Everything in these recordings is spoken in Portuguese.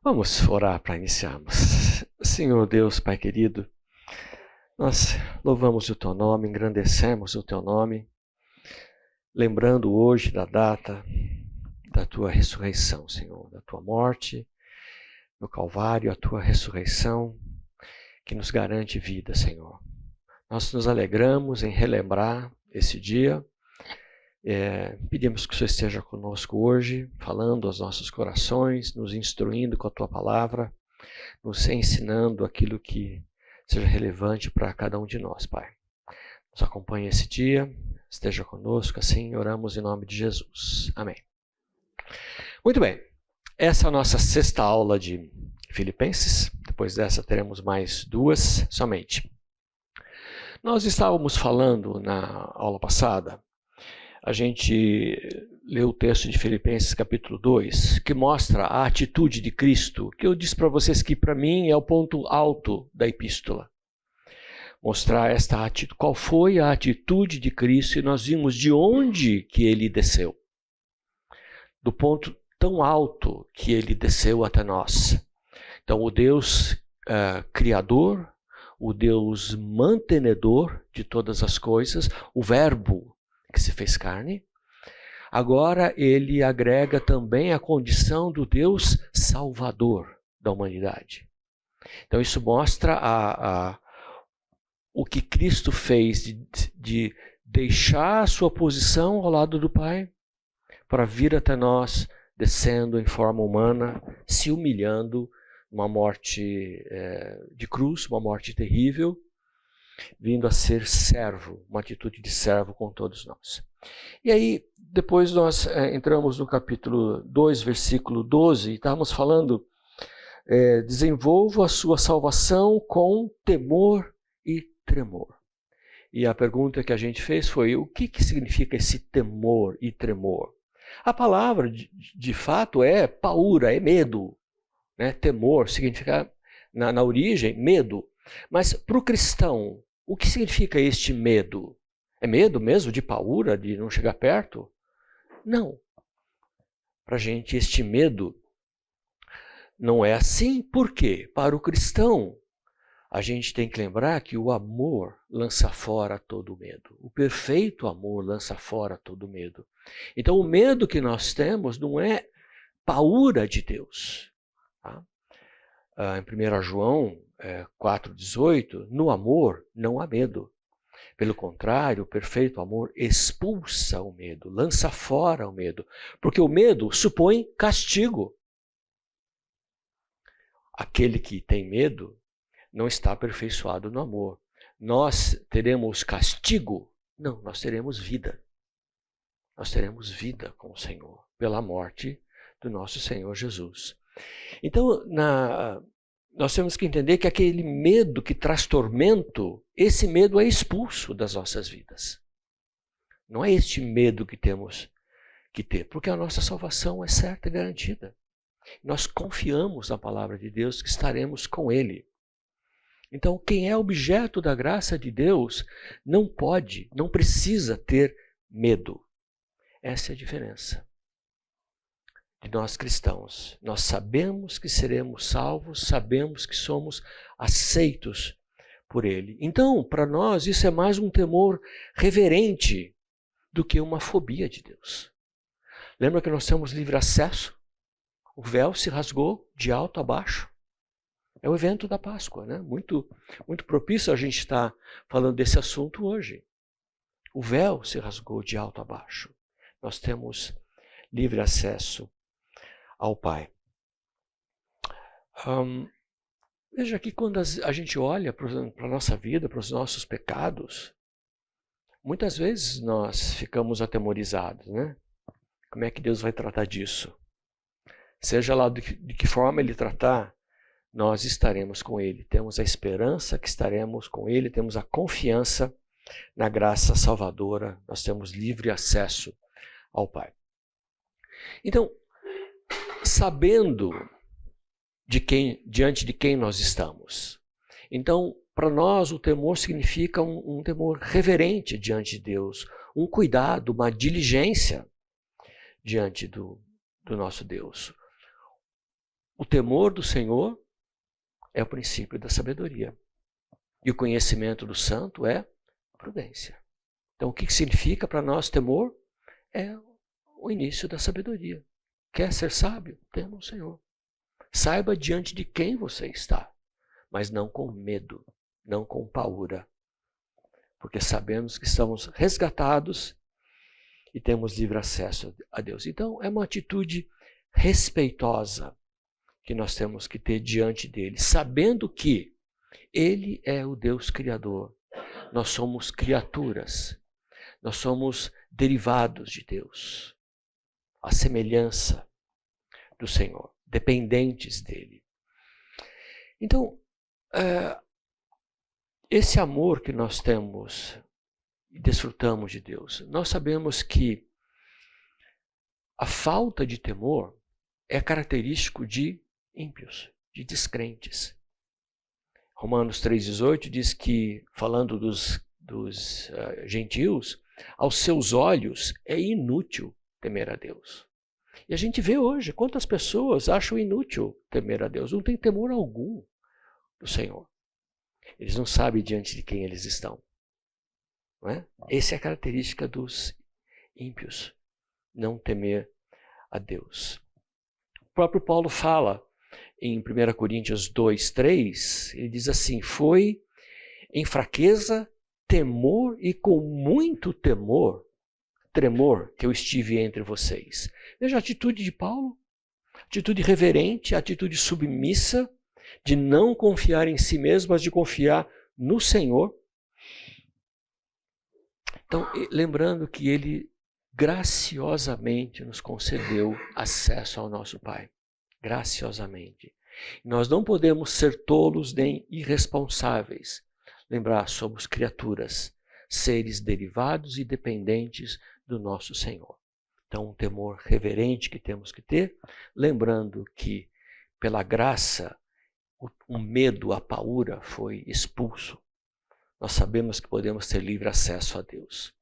Vamos orar para iniciarmos. Senhor Deus, Pai querido, nós louvamos o Teu nome, engrandecemos o Teu nome, lembrando hoje da data da Tua ressurreição, Senhor, da Tua morte no Calvário, a Tua ressurreição que nos garante vida, Senhor. Nós nos alegramos em relembrar esse dia. Pedimos que o Senhor esteja conosco hoje, falando aos nossos corações, nos instruindo com a Tua palavra, nos ensinando aquilo que seja relevante para cada um de nós, Pai. Nos acompanhe esse dia, esteja conosco, assim oramos em nome de Jesus. Amém. Muito bem, essa é a nossa sexta aula de Filipenses, depois dessa teremos mais duas somente. Nós estávamos falando na aula passada, a gente leu o texto de Filipenses capítulo 2, que mostra a atitude de Cristo, que eu disse para vocês que para mim é o ponto alto da epístola. Mostrar esta atitude, qual foi a atitude de Cristo, e nós vimos de onde que ele desceu. Do ponto tão alto que ele desceu até nós. Então o Deus criador, o Deus mantenedor de todas as coisas, o Verbo que se fez carne, agora ele agrega também a condição do Deus salvador da humanidade. Então isso mostra o que Cristo fez de deixar a sua posição ao lado do Pai para vir até nós, descendo em forma humana, se humilhando, uma morte de cruz, uma morte terrível, vindo a ser servo, uma atitude de servo com todos nós. E aí, depois nós entramos no capítulo 2, versículo 12, e estávamos falando, desenvolva a sua salvação com temor e tremor. E a pergunta que a gente fez foi, o que significa esse temor e tremor? A palavra, de fato, é paura, é medo. Né? Temor significa, na origem, medo. Mas para o cristão, o que significa este medo? É medo mesmo de paura, de não chegar perto? Não. Para a gente, este medo não é assim. Por quê? Para o cristão, a gente tem que lembrar que o amor lança fora todo medo. O perfeito amor lança fora todo medo. Então, o medo que nós temos não é paura de Deus. Tá? Em 1 João 4,18, no amor não há medo. Pelo contrário, o perfeito amor expulsa o medo, lança fora o medo. Porque o medo supõe castigo. Aquele que tem medo não está aperfeiçoado no amor. Nós teremos castigo? Não, nós teremos vida. Nós teremos vida com o Senhor, pela morte do nosso Senhor Jesus. Então, nós temos que entender que aquele medo que traz tormento, esse medo é expulso das nossas vidas. Não é este medo que temos que ter, porque a nossa salvação é certa e garantida. Nós confiamos na palavra de Deus que estaremos com Ele. Então, quem é objeto da graça de Deus não pode, não precisa ter medo. Essa é a diferença de nós cristãos. Nós sabemos que seremos salvos, sabemos que somos aceitos por Ele. Então, para nós, isso é mais um temor reverente do que uma fobia de Deus. Lembra que nós temos livre acesso? O véu se rasgou de alto a baixo. É o evento da Páscoa, né? Muito propício a gente estar falando desse assunto hoje. O véu se rasgou de alto a baixo. Nós temos livre acesso ao Pai. Veja que quando a gente olha para a nossa vida, para os nossos pecados, muitas vezes nós ficamos atemorizados, né? Como é que Deus vai tratar disso? Seja lá de que forma Ele tratar, nós estaremos com Ele. Temos a esperança que estaremos com Ele, temos a confiança na graça salvadora, nós temos livre acesso ao Pai. Então, sabendo diante de quem nós estamos. Então, para nós, o temor significa um temor reverente diante de Deus, um cuidado, uma diligência diante do nosso Deus. o temor do Senhor é o princípio da sabedoria. E o conhecimento do santo é prudência. Então, o que significa para nós temor? É o início da sabedoria. Quer ser sábio? Tema o Senhor. Saiba diante de quem você está, mas não com medo, não com paura. Porque sabemos que estamos resgatados e temos livre acesso a Deus. Então, é uma atitude respeitosa que nós temos que ter diante dele, sabendo que ele é o Deus Criador. Nós somos criaturas, nós somos derivados de Deus, a semelhança do Senhor, dependentes dele. Então, esse amor que nós temos e desfrutamos de Deus, nós sabemos que a falta de temor é característico de ímpios, de descrentes. Romanos 3,18 diz que, falando dos gentios, aos seus olhos é inútil temer a Deus. E a gente vê hoje quantas pessoas acham inútil temer a Deus, não tem temor algum do Senhor. Eles não sabem diante de quem eles estão. Não é? Essa é a característica dos ímpios, não temer a Deus. O próprio Paulo fala em 1 Coríntios 2:3, ele diz assim: foi em fraqueza, temor e com muito tremor que eu estive entre vocês. Veja a atitude de Paulo, atitude reverente, atitude submissa, de não confiar em si mesmo, mas de confiar no Senhor. Então, lembrando que ele graciosamente nos concedeu acesso ao nosso Pai. Graciosamente. Nós não podemos ser tolos nem irresponsáveis. Lembrar, somos criaturas, seres derivados e dependentes do nosso Senhor. Então, um temor reverente que temos que ter, lembrando que, pela graça, o medo, a paura foi expulso. Nós sabemos que podemos ter livre acesso a Deus.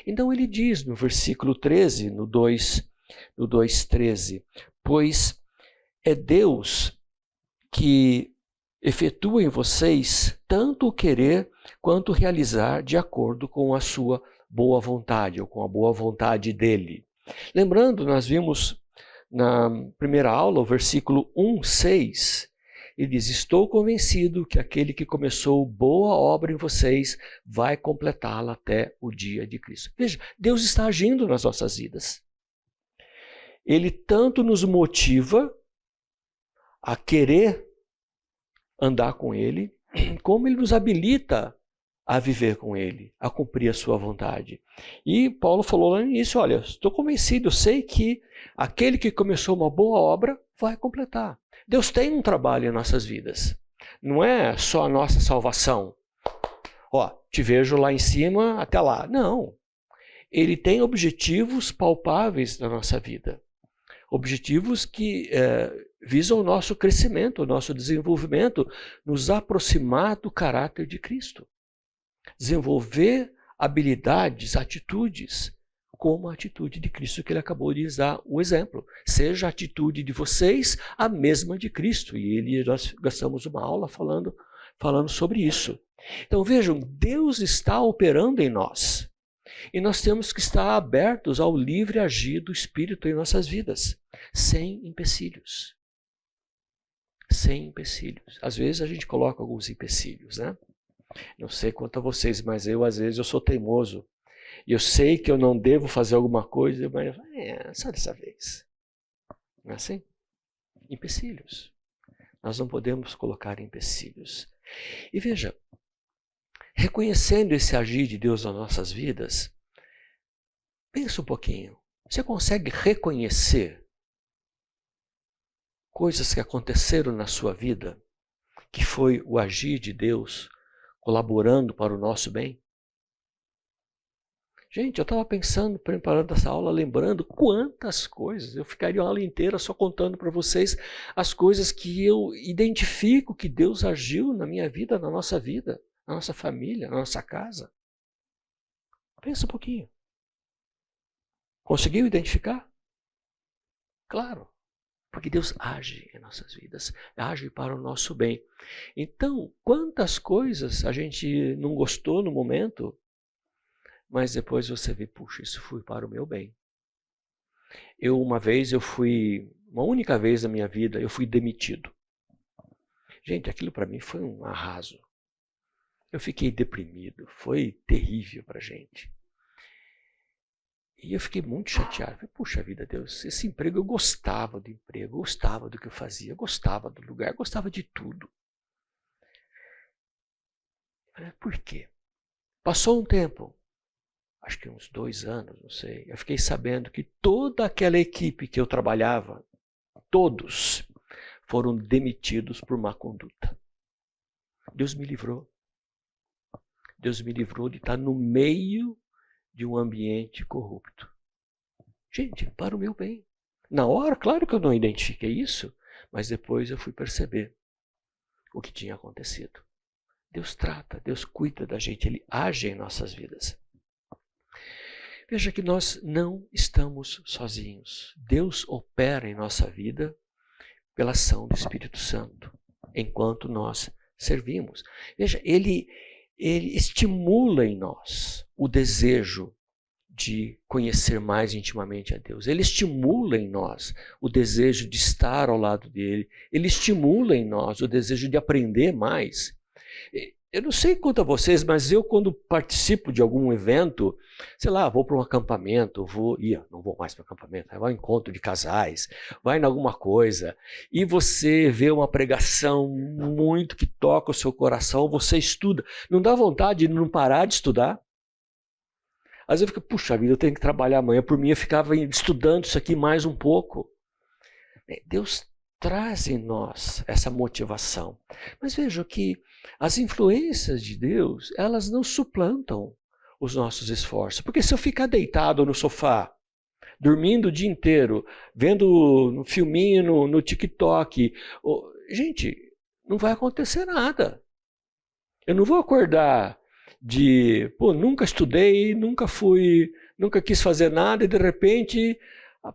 Então ele diz no versículo 13, no 2:13, pois é Deus que efetua em vocês tanto o querer quanto o realizar de acordo com a sua boa vontade, ou com a boa vontade dele. Lembrando, nós vimos na primeira aula, o versículo 1:6, ele diz: estou convencido que aquele que começou boa obra em vocês vai completá-la até o dia de Cristo. Veja, Deus está agindo nas nossas vidas. Ele tanto nos motiva a querer andar com Ele, como Ele nos habilita a viver com Ele, a cumprir a sua vontade. E Paulo falou lá no início, olha, estou convencido, eu sei que aquele que começou uma boa obra vai completar. Deus tem um trabalho em nossas vidas. Não é só a nossa salvação. Ó, te vejo lá em cima até lá. Não. Ele tem objetivos palpáveis na nossa vida. Objetivos que visam o nosso crescimento, o nosso desenvolvimento, nos aproximar do caráter de Cristo. Desenvolver habilidades, atitudes, como a atitude de Cristo que ele acabou de dar o exemplo. Seja a atitude de vocês a mesma de Cristo. E nós gastamos uma aula falando sobre isso. Então vejam, Deus está operando em nós. E nós temos que estar abertos ao livre agir do Espírito em nossas vidas, sem empecilhos. Sem empecilhos. Às vezes a gente coloca alguns empecilhos, né? Não sei quanto a vocês, mas às vezes eu sou teimoso. E eu sei que eu não devo fazer alguma coisa, mas só dessa vez. Não é assim? Empecilhos. Nós não podemos colocar empecilhos. E veja, reconhecendo esse agir de Deus nas nossas vidas, pensa um pouquinho. Você consegue reconhecer coisas que aconteceram na sua vida, que foi o agir de Deus colaborando para o nosso bem? Gente, eu estava pensando, preparando essa aula, lembrando quantas coisas. Eu ficaria uma aula inteira só contando para vocês as coisas que eu identifico que Deus agiu na minha vida, na nossa vida, na nossa família, na nossa casa. Pensa um pouquinho. Conseguiu identificar? Claro. Porque Deus age em nossas vidas, age para o nosso bem. Então, quantas coisas a gente não gostou no momento, mas depois você vê, puxa, isso foi para o meu bem. Uma única vez na minha vida, eu fui demitido. Gente, aquilo para mim foi um arraso. Eu fiquei deprimido, foi terrível para a gente. E eu fiquei muito chateado. Falei, puxa vida, Deus, esse emprego, eu gostava do emprego, eu gostava do que eu fazia, eu gostava do lugar, eu gostava de tudo. Falei, por quê? Passou um tempo, acho que uns 2 anos, não sei, eu fiquei sabendo que toda aquela equipe que eu trabalhava, todos foram demitidos por má conduta. Deus me livrou. Deus me livrou de estar no meio de um ambiente corrupto. Gente, para o meu bem. Na hora, claro que eu não identifiquei isso, mas depois eu fui perceber o que tinha acontecido. Deus trata, Deus cuida da gente, Ele age em nossas vidas. Veja que nós não estamos sozinhos. Deus opera em nossa vida pela ação do Espírito Santo, enquanto nós servimos. Veja, Ele estimula em nós o desejo de conhecer mais intimamente a Deus. Ele estimula em nós o desejo de estar ao lado dele. Ele estimula em nós o desejo de aprender mais. Eu não sei quanto a vocês, mas eu quando participo de algum evento, sei lá, vou para um acampamento, não vou mais para acampamento, vai a um encontro de casais, vai em alguma coisa, e você vê uma pregação muito que toca o seu coração, você estuda. Não dá vontade de não parar de estudar? Às vezes eu fico, puxa vida, eu tenho que trabalhar amanhã. Por mim, eu ficava estudando isso aqui mais um pouco. Deus traz em nós essa motivação. Mas veja que as influências de Deus, elas não suplantam os nossos esforços. Porque se eu ficar deitado no sofá, dormindo o dia inteiro, vendo um filminho no TikTok, gente, não vai acontecer nada. Eu não vou acordar nunca estudei, nunca quis fazer nada e de repente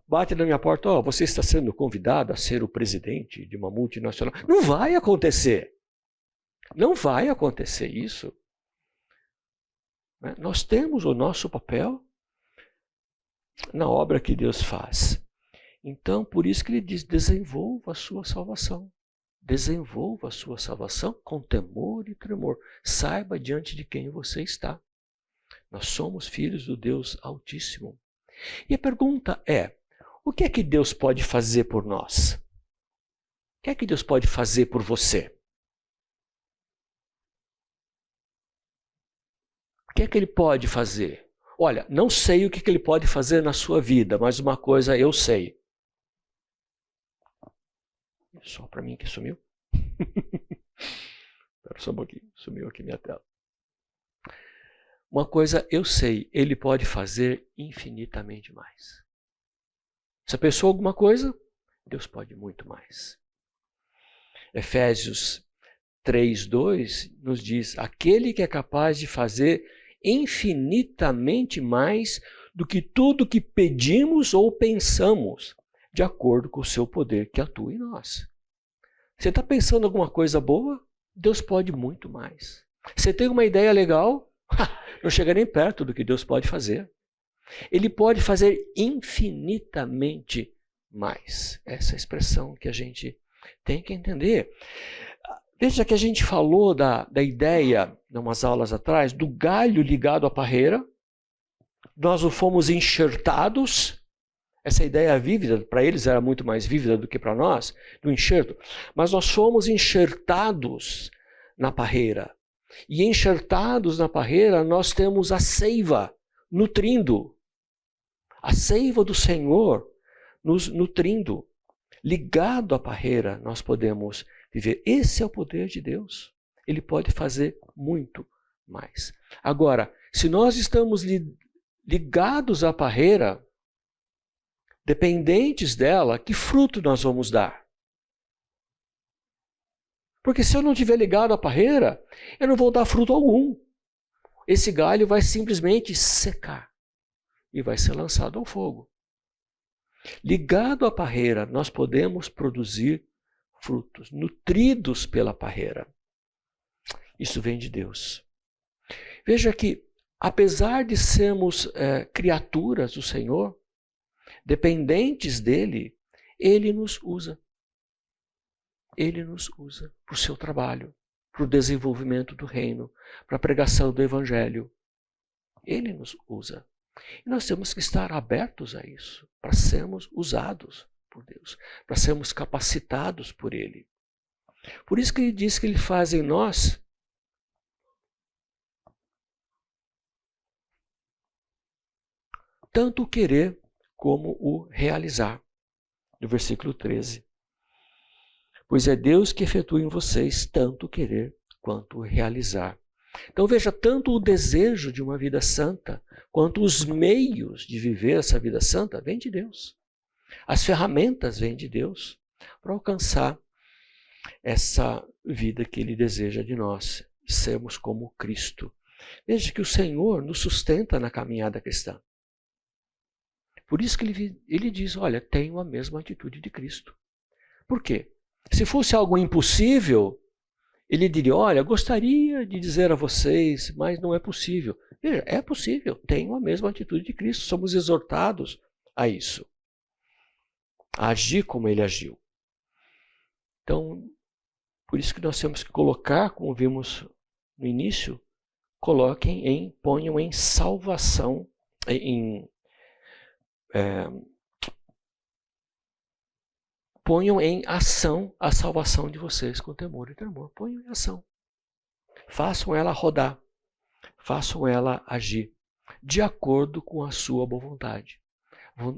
bate na minha porta, você está sendo convidado a ser o presidente de uma multinacional. Não vai acontecer. Não vai acontecer isso. Nós temos o nosso papel na obra que Deus faz. Então, por isso que ele diz, desenvolva a sua salvação. Desenvolva a sua salvação com temor e tremor. Saiba diante de quem você está. Nós somos filhos do Deus Altíssimo. E a pergunta é, o que é que Deus pode fazer por nós? O que é que Deus pode fazer por você? O que é que Ele pode fazer? Olha, não sei o que Ele pode fazer na sua vida, mas uma coisa eu sei. Só para mim que sumiu. Espera só um pouquinho, sumiu aqui minha tela. Uma coisa eu sei, Ele pode fazer infinitamente mais. Se a pessoa alguma coisa, Deus pode muito mais. Efésios 3:2 nos diz, aquele que é capaz de fazer infinitamente mais do que tudo que pedimos ou pensamos, de acordo com o seu poder que atua em nós. Você está pensando alguma coisa boa? Deus pode muito mais. Você tem uma ideia legal? Não chega nem perto do que Deus pode fazer. Ele pode fazer infinitamente mais. Essa é a expressão que a gente tem que entender. Veja que a gente falou da ideia, em umas aulas atrás, do galho ligado à parreira. Nós fomos enxertados. Essa ideia vívida, para eles era muito mais vívida do que para nós, do enxerto. Mas nós fomos enxertados na parreira. E enxertados na parreira, nós temos a seiva nutrindo. A seiva do Senhor nos nutrindo. Ligado à parreira, nós podemos viver. Esse é o poder de Deus. Ele pode fazer muito mais. Agora, se nós estamos ligados à parreira, dependentes dela, que fruto nós vamos dar? Porque se eu não estiver ligado à parreira, eu não vou dar fruto algum. Esse galho vai simplesmente secar e vai ser lançado ao fogo. Ligado à parreira, nós podemos produzir frutos, nutridos pela parreira. Isso vem de Deus. Veja que, apesar de sermos criaturas do Senhor, dependentes dele, ele nos usa. Ele nos usa para o seu trabalho, para o desenvolvimento do reino, para a pregação do evangelho. Ele nos usa. E nós temos que estar abertos a isso, para sermos usados por Deus, para sermos capacitados por ele. Por isso que ele diz que ele faz em nós tanto o querer como o realizar. No versículo 13. Pois é Deus que efetua em vocês tanto o querer quanto o realizar. Então veja, tanto o desejo de uma vida santa, quanto os meios de viver essa vida santa, vem de Deus. As ferramentas vêm de Deus para alcançar essa vida que ele deseja de nós, sermos como Cristo. Veja que o Senhor nos sustenta na caminhada cristã. Por isso que ele diz, olha, tenho a mesma atitude de Cristo. Por quê? Se fosse algo impossível, ele diria, olha, gostaria de dizer a vocês, mas não é possível. Veja, é possível, tenho a mesma atitude de Cristo, somos exortados a isso. A agir como ele agiu. Então, por isso que nós temos que colocar, como vimos no início, ponham em salvação, ponham em ação a salvação de vocês com temor e tremor. Ponham em ação. Façam ela rodar. Façam ela agir de acordo com a sua boa vontade.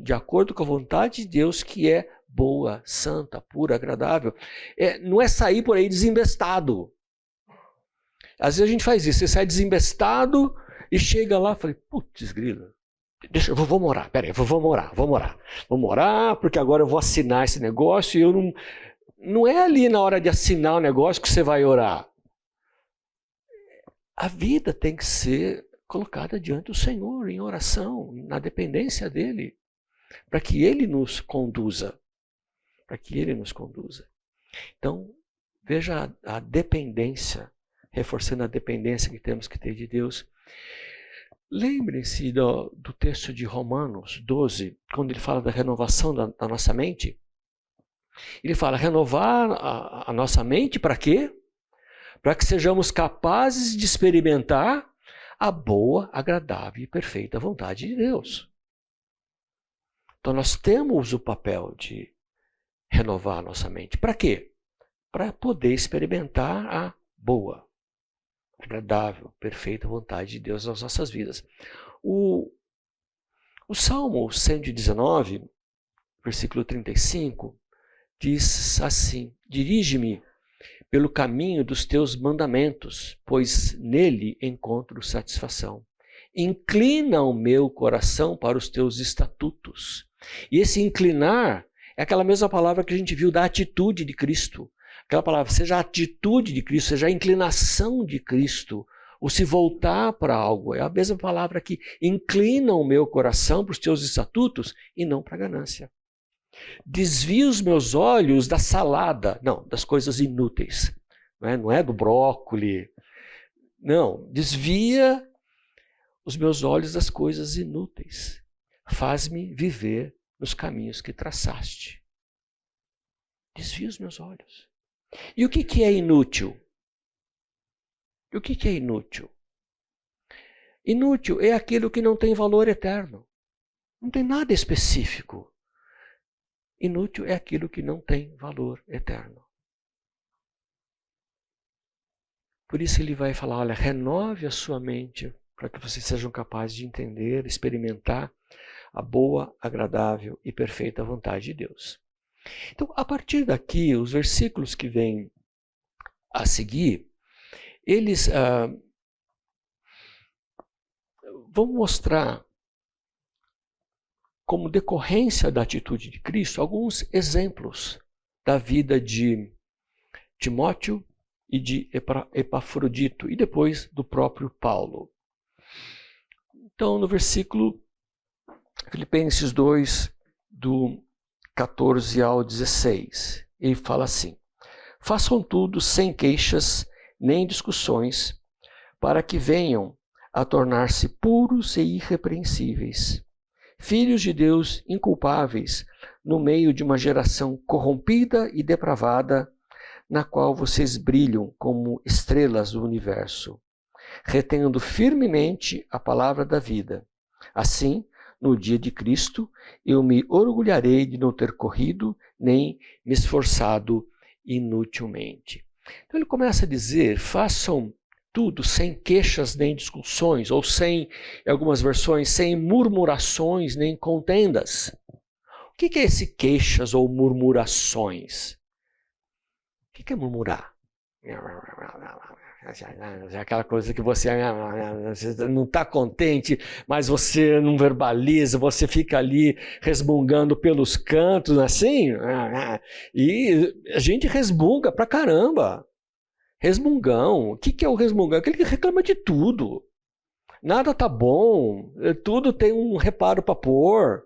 De acordo com a vontade de Deus, que é boa, santa, pura, agradável. Não é sair por aí desembestado. Às vezes a gente faz isso. Você sai desembestado e chega lá e fala, putz, grila. Deixa, eu vou morar, peraí, vou morar, porque agora eu vou assinar esse negócio e eu não... Não é ali na hora de assinar o negócio que você vai orar. A vida tem que ser colocada diante do Senhor, em oração, na dependência dEle, para que Ele nos conduza. Para que Ele nos conduza. Então, veja a dependência, reforçando a dependência que temos que ter de Deus. Lembrem-se do texto de Romanos 12, quando ele fala da renovação da nossa mente. Ele fala, renovar a nossa mente para quê? Para que sejamos capazes de experimentar a boa, agradável e perfeita vontade de Deus. Então nós temos o papel de renovar a nossa mente. Para quê? Para poder experimentar a boa, agradável, perfeita vontade de Deus nas nossas vidas. O Salmo 119, versículo 35, diz assim, dirige-me pelo caminho dos teus mandamentos, pois nele encontro satisfação. Inclina o meu coração para os teus estatutos. E esse inclinar é aquela mesma palavra que a gente viu da atitude de Cristo. Aquela palavra, seja a atitude de Cristo, seja a inclinação de Cristo, ou se voltar para algo. É a mesma palavra que inclina o meu coração para os teus estatutos e não para a ganância. Desvia os meus olhos da salada, não, das coisas inúteis. Não é do brócoli. Não, desvia os meus olhos das coisas inúteis. Faz-me viver nos caminhos que traçaste. Desvia os meus olhos. E o que é inútil? O que é inútil? Inútil é aquilo que não tem valor eterno. Não tem nada específico. Inútil é aquilo que não tem valor eterno. Por isso ele vai falar, olha, renove a sua mente para que vocês sejam capazes de entender, experimentar a boa, agradável e perfeita vontade de Deus. Então, a partir daqui, os versículos que vêm a seguir, eles vão mostrar, como decorrência da atitude de Cristo, alguns exemplos da vida de Timóteo e de Epafrodito, e depois do próprio Paulo. Então, no versículo Filipenses 2, do 14 ao 16. Ele fala assim: façam tudo sem queixas nem discussões, para que venham a tornar-se puros e irrepreensíveis, filhos de Deus inculpáveis, no meio de uma geração corrompida e depravada, na qual vocês brilham como estrelas do universo, retendo firmemente a palavra da vida. Assim, no dia de Cristo, eu me orgulharei de não ter corrido, nem me esforçado inutilmente. Então ele começa a dizer: façam tudo sem queixas nem discussões, ou sem, em algumas versões, sem murmurações nem contendas. O que é esse queixas ou murmurações? O que é murmurar? É aquela coisa que você não está contente, mas você não verbaliza, você fica ali resmungando pelos cantos, assim. E a gente resmunga pra caramba. Resmungão. O que é o resmungão? Aquele que reclama de tudo. Nada tá bom, tudo tem um reparo para pôr.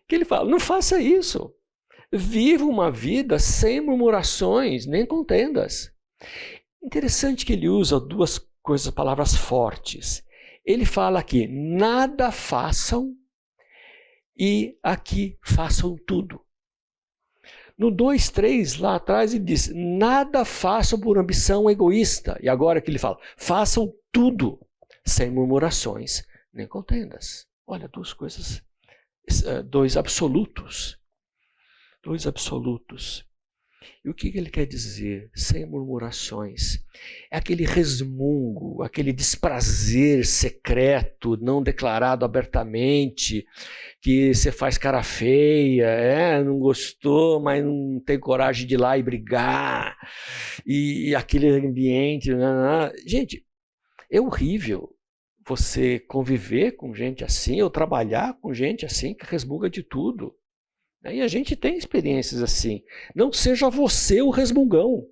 Que ele fala: não faça isso. Viva uma vida sem murmurações, nem contendas. Interessante que ele usa duas palavras fortes. Ele fala aqui: nada façam, e aqui façam tudo. No 2:3, lá atrás, ele diz: nada façam por ambição egoísta. E agora que ele fala: façam tudo sem murmurações, nem contendas. Olha, duas coisas, dois absolutos. Dois absolutos. E o que ele quer dizer? Sem murmurações. É aquele resmungo, aquele desprazer secreto, não declarado abertamente, que você faz cara feia, não gostou, mas não tem coragem de ir lá e brigar. E aquele ambiente... Gente, é horrível você conviver com gente assim, ou trabalhar com gente assim, que resmunga de tudo. E a gente tem experiências assim. Não seja você o resmungão.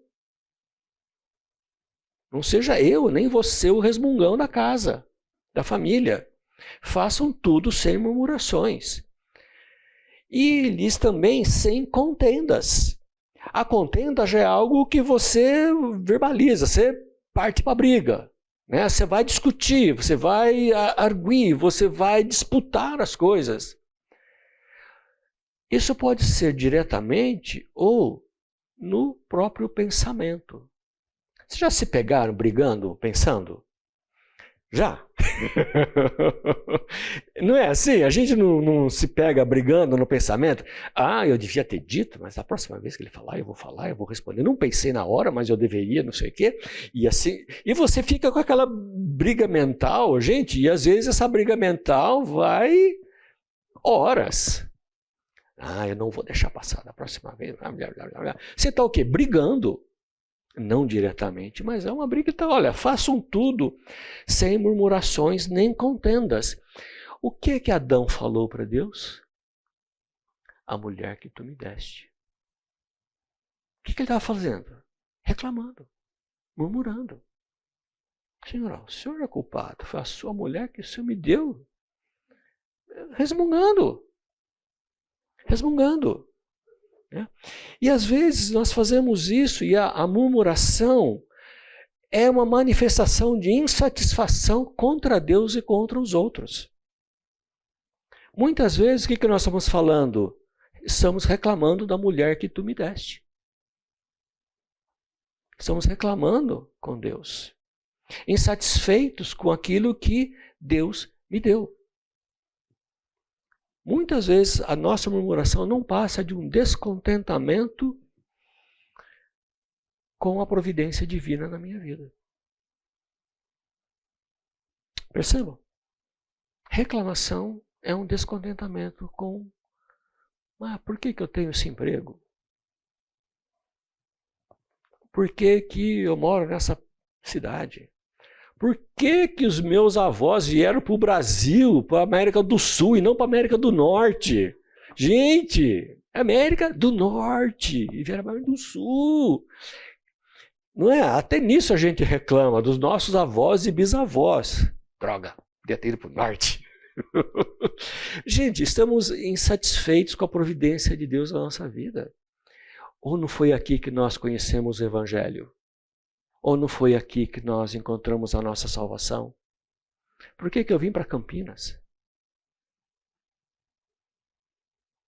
Não seja eu, nem você o resmungão da casa, da família. Façam tudo sem murmurações. E diz também sem contendas. A contenda já é algo que você verbaliza, você parte para a briga. Né? Você vai discutir, você vai arguir, você vai disputar as coisas. Isso pode ser diretamente ou no próprio pensamento. Vocês já se pegaram brigando, pensando? Já? Não é assim? A gente não se pega brigando no pensamento? Eu devia ter dito, mas a próxima vez que ele falar, eu vou responder. Não pensei na hora, mas eu deveria, não sei o quê. E assim, e você fica com aquela briga mental, gente, e às vezes essa briga mental vai horas. Eu não vou deixar passar da próxima vez. Você está o quê? Brigando. Não diretamente, mas é uma briga. Então, olha, façam tudo sem murmurações nem contendas. O que Adão falou para Deus? A mulher que tu me deste. O que ele estava fazendo? Reclamando, murmurando. Senhor, o senhor é culpado. Foi a sua mulher que o senhor me deu. Resmungando. Resmungando. Né? E às vezes nós fazemos isso e a murmuração é uma manifestação de insatisfação contra Deus e contra os outros. Muitas vezes o que nós estamos falando? Estamos reclamando da mulher que tu me deste. Estamos reclamando com Deus. Insatisfeitos com aquilo que Deus me deu. Muitas vezes a nossa murmuração não passa de um descontentamento com a providência divina na minha vida. Percebam? Reclamação é um descontentamento com... por que eu tenho esse emprego? Por que eu moro nessa cidade? Por que os meus avós vieram para o Brasil, para a América do Sul e não para a América do Norte? Gente, América do Norte e vieram para a América do Sul. Não é? Até nisso a gente reclama dos nossos avós e bisavós. Droga, devia ter ido para o Norte. Gente, estamos insatisfeitos com a providência de Deus na nossa vida. Ou não foi aqui que nós conhecemos o Evangelho? Ou não foi aqui que nós encontramos a nossa salvação? Por que eu vim para Campinas?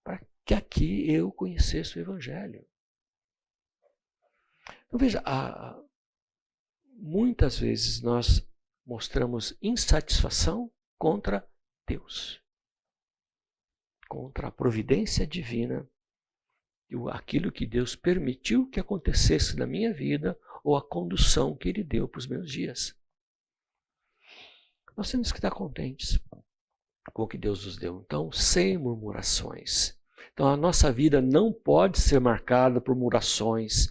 Para que aqui eu conhecesse o Evangelho. Então veja, muitas vezes nós mostramos insatisfação contra Deus, contra a providência divina, aquilo que Deus permitiu que acontecesse na minha vida ou a condução que Ele deu para os meus dias. Nós temos que estar contentes com o que Deus nos deu. Então, sem murmurações. Então, a nossa vida não pode ser marcada por murmurações,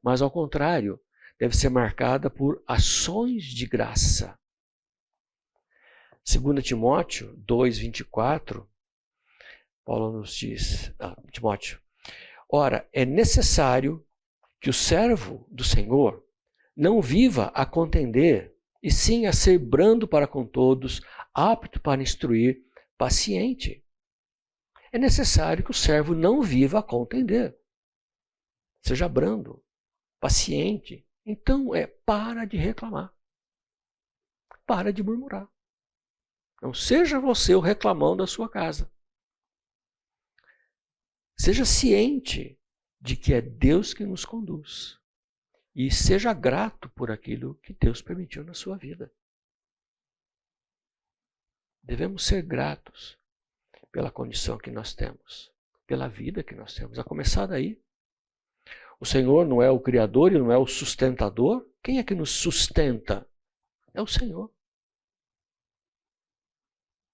mas, ao contrário, deve ser marcada por ações de graça. 2 Timóteo 2:24, Paulo nos diz, Timóteo, ora, é necessário que o servo do Senhor não viva a contender, e sim a ser brando para com todos, apto para instruir, paciente. É necessário que o servo não viva a contender. Seja brando, paciente. Então para de reclamar. Para de murmurar. Não seja você o reclamão da sua casa. Seja ciente de que é Deus que nos conduz. E seja grato por aquilo que Deus permitiu na sua vida. Devemos ser gratos pela condição que nós temos, pela vida que nós temos, a começar daí. O Senhor não é o Criador e não é o sustentador. Quem é que nos sustenta? É o Senhor.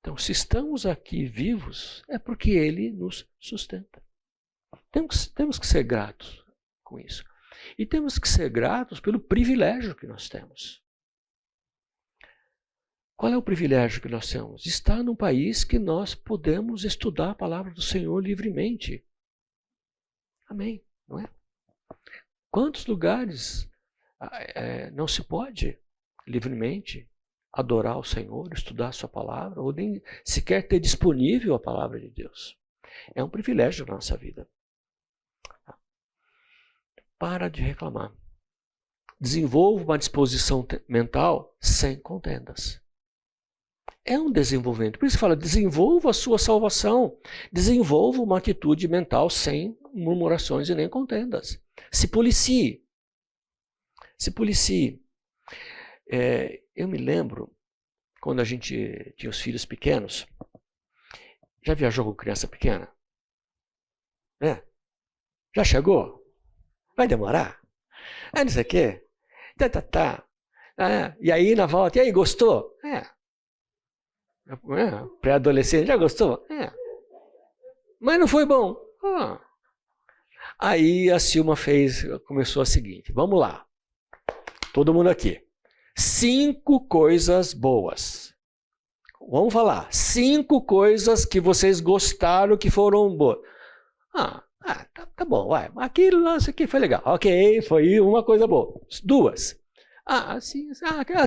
Então, se estamos aqui vivos, é porque Ele nos sustenta. Temos que ser gratos com isso. E temos que ser gratos pelo privilégio que nós temos. Qual é o privilégio que nós temos? Estar num país que nós podemos estudar a palavra do Senhor livremente. Amém, não é? Quantos lugares não se pode livremente adorar o Senhor, estudar a sua palavra, ou nem sequer ter disponível a palavra de Deus? É um privilégio na nossa vida. Para de reclamar. Desenvolva uma disposição mental sem contendas. É um desenvolvimento. Por isso fala, desenvolva a sua salvação. Desenvolva uma atitude mental sem murmurações e nem contendas. Se policie. Se policie. Eu me lembro, quando a gente tinha os filhos pequenos, já viajou com criança pequena? Já chegou? Vai demorar? Não sei o quê. E aí, na volta, e aí, gostou? Pré-adolescente, já gostou? Mas não foi bom. Aí a Silma começou a seguinte, vamos lá. Todo mundo aqui. 5 coisas boas. Vamos falar. 5 coisas que vocês gostaram, que foram boas. Tá bom, vai. Aquilo lá, isso aqui foi legal. Ok, foi uma coisa boa. 2. Sim.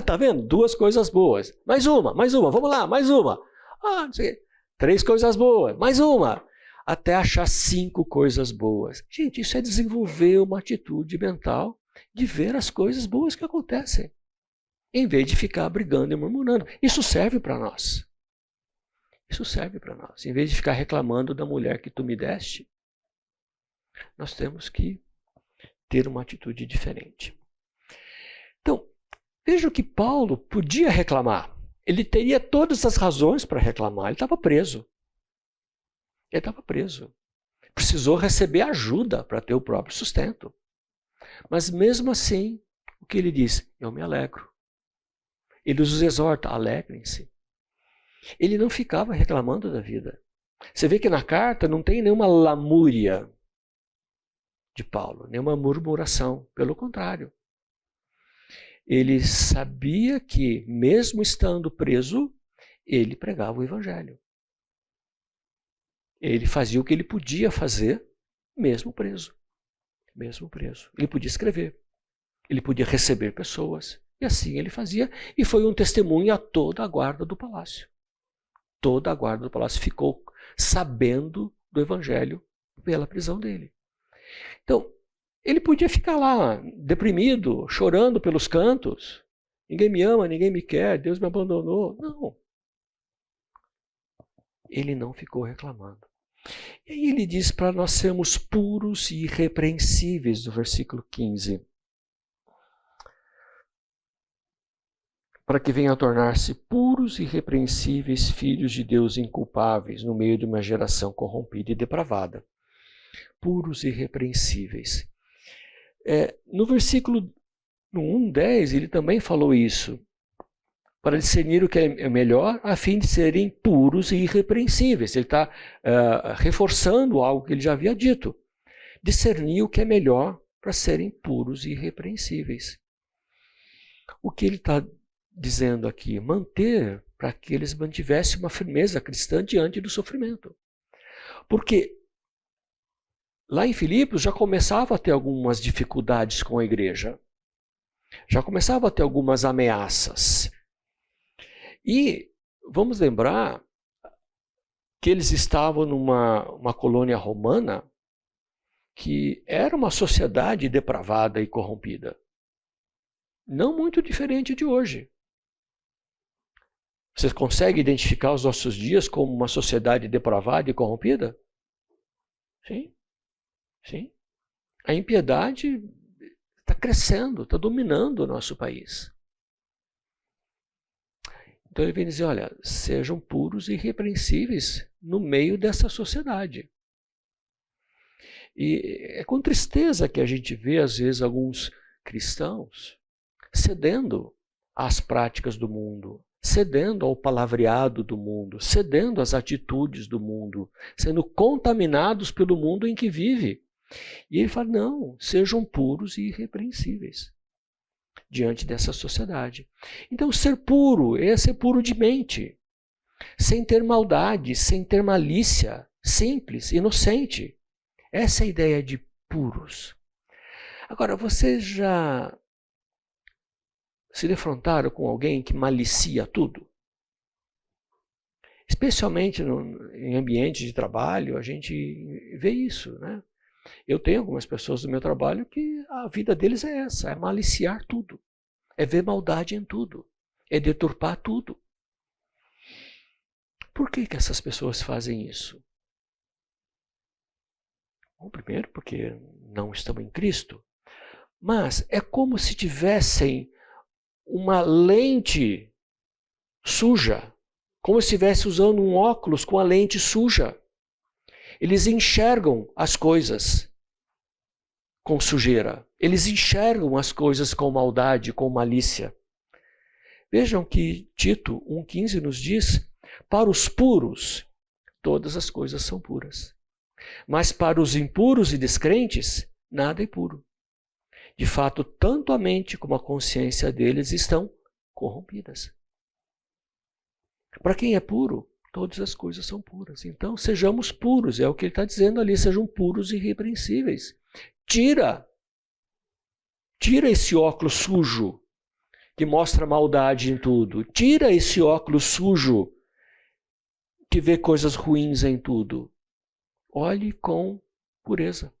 Tá vendo? 2 coisas boas. Mais uma, vamos lá, mais uma. Não sei o quê. 3 coisas boas, mais uma. Até achar 5 coisas boas. Gente, isso é desenvolver uma atitude mental de ver as coisas boas que acontecem, em vez de ficar brigando e murmurando. Isso serve para nós. Isso serve para nós. Em vez de ficar reclamando da mulher que tu me deste, nós temos que ter uma atitude diferente. Então, veja que Paulo podia reclamar. Ele teria todas as razões para reclamar. Ele estava preso. Precisou receber ajuda para ter o próprio sustento. Mas mesmo assim, o que ele diz? Eu me alegro. Ele os exorta, alegrem-se. Ele não ficava reclamando da vida. Você vê que na carta não tem nenhuma lamúria de Paulo, nenhuma murmuração. Pelo contrário. Ele sabia que, mesmo estando preso, ele pregava o Evangelho. Ele fazia o que ele podia fazer, mesmo preso. Ele podia escrever. Ele podia receber pessoas. E assim ele fazia. E foi um testemunho a toda a guarda do palácio. Toda a guarda do palácio ficou sabendo do evangelho pela prisão dele. Então, ele podia ficar lá, deprimido, chorando pelos cantos. Ninguém me ama, ninguém me quer, Deus me abandonou. Não. Ele não ficou reclamando. E aí ele diz para nós sermos puros e irrepreensíveis, no versículo 15. Para que venham a tornar-se puros e irrepreensíveis, filhos de Deus inculpáveis, no meio de uma geração corrompida e depravada. Puros e irrepreensíveis. No versículo 1:10, ele também falou isso. Para discernir o que é melhor, a fim de serem puros e irrepreensíveis. Ele está reforçando algo que ele já havia dito. Discernir o que é melhor para serem puros e irrepreensíveis. O que ele está dizendo aqui? Manter para que eles mantivessem uma firmeza cristã diante do sofrimento. Porque lá em Filipos já começava a ter algumas dificuldades com a igreja. Já começava a ter algumas ameaças. E vamos lembrar que eles estavam numa colônia romana que era uma sociedade depravada e corrompida. Não muito diferente de hoje. Você consegue identificar os nossos dias como uma sociedade depravada e corrompida? Sim. Sim. A impiedade está crescendo, está dominando o nosso país. Então ele vem dizer, olha, sejam puros e irrepreensíveis no meio dessa sociedade. E é com tristeza que a gente vê, às vezes, alguns cristãos cedendo às práticas do mundo, cedendo ao palavreado do mundo, cedendo às atitudes do mundo, sendo contaminados pelo mundo em que vive. E ele fala, não, sejam puros e irrepreensíveis diante dessa sociedade. Então, ser puro é ser puro de mente, sem ter maldade, sem ter malícia, simples, inocente. Essa é a ideia de puros. Agora, vocês já se defrontaram com alguém que malicia tudo? Especialmente em ambientes de trabalho, a gente vê isso, né? Eu tenho algumas pessoas do meu trabalho que a vida deles é essa, é maliciar tudo. É ver maldade em tudo. É deturpar tudo. Por que essas pessoas fazem isso? Bom, primeiro, porque não estão em Cristo. Mas é como se tivessem uma lente suja. Como se estivesse usando um óculos com a lente suja. Eles enxergam as coisas com sujeira. Eles enxergam as coisas com maldade, com malícia. Vejam que Tito 1,15 nos diz, para os puros, todas as coisas são puras. Mas para os impuros e descrentes, nada é puro. De fato, tanto a mente como a consciência deles estão corrompidas. Para quem é puro, todas as coisas são puras. Então, sejamos puros, é o que ele está dizendo ali, sejam puros e irrepreensíveis. Tira esse óculos sujo que mostra maldade em tudo. Tira esse óculos sujo que vê coisas ruins em tudo. Olhe com pureza.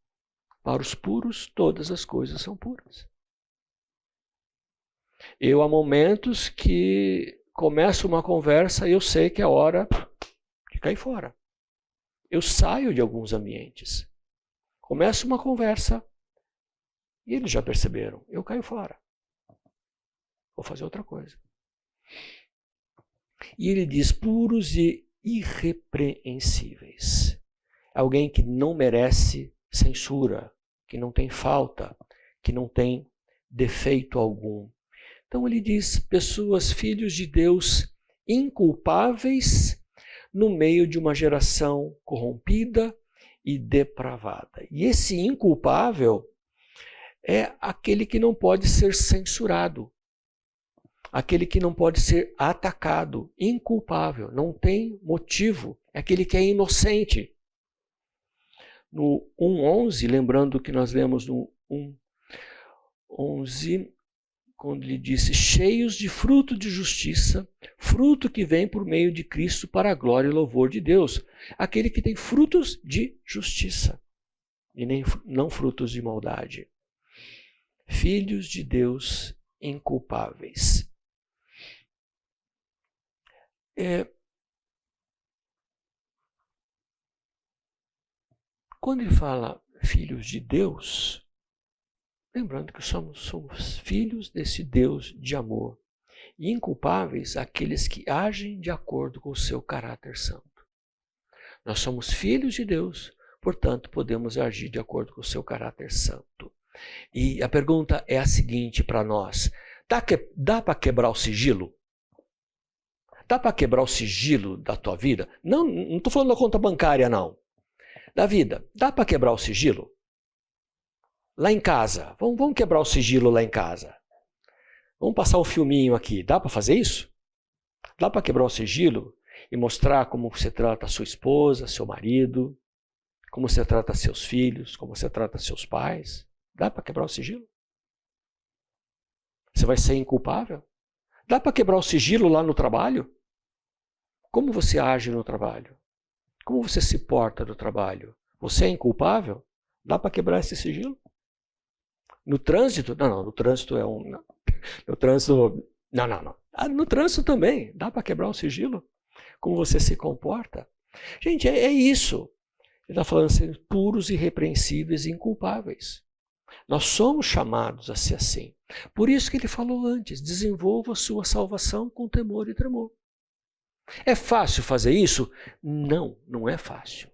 Para os puros, todas as coisas são puras. Há momentos que começo uma conversa e eu sei que é hora de cair fora. Eu saio de alguns ambientes. Começo uma conversa e eles já perceberam. Eu caio fora. Vou fazer outra coisa. E ele diz puros e irrepreensíveis. Alguém que não merece censura, que não tem falta, que não tem defeito algum. Então ele diz pessoas, filhos de Deus, inculpáveis no meio de uma geração corrompida e depravada. E esse inculpável é aquele que não pode ser censurado, aquele que não pode ser atacado, inculpável, não tem motivo, é aquele que é inocente. No 1:11, lembrando que nós lemos no 1:11, quando ele disse: cheios de fruto de justiça, fruto que vem por meio de Cristo para a glória e louvor de Deus. Aquele que tem frutos de justiça e não frutos de maldade. Filhos de Deus inculpáveis. Quando ele fala filhos de Deus, lembrando que somos filhos desse Deus de amor. E inculpáveis aqueles que agem de acordo com o seu caráter santo. Nós somos filhos de Deus, portanto, podemos agir de acordo com o seu caráter santo. E a pergunta é a seguinte para nós: dá para quebrar o sigilo? Dá para quebrar o sigilo da tua vida? Não estou falando da conta bancária, não. Da vida. Dá para quebrar o sigilo? Lá em casa. Vamos quebrar o sigilo lá em casa. Vamos passar um filminho aqui. Dá para fazer isso? Dá para quebrar o sigilo e mostrar como você trata a sua esposa, seu marido, como você trata seus filhos, como você trata seus pais? Dá para quebrar o sigilo? Você vai ser inculpável? Dá para quebrar o sigilo lá no trabalho? Como você age no trabalho? Como você se porta no trabalho? Você é inculpável? Dá para quebrar esse sigilo? No trânsito? Não, no trânsito é um... No trânsito... Não. No trânsito também. Dá para quebrar o sigilo? Como você se comporta? Gente, é isso. Ele está falando assim, puros, irrepreensíveis e inculpáveis. Nós somos chamados a ser assim. Por isso que ele falou antes, desenvolva a sua salvação com temor e tremor. É fácil fazer isso? Não, não é fácil.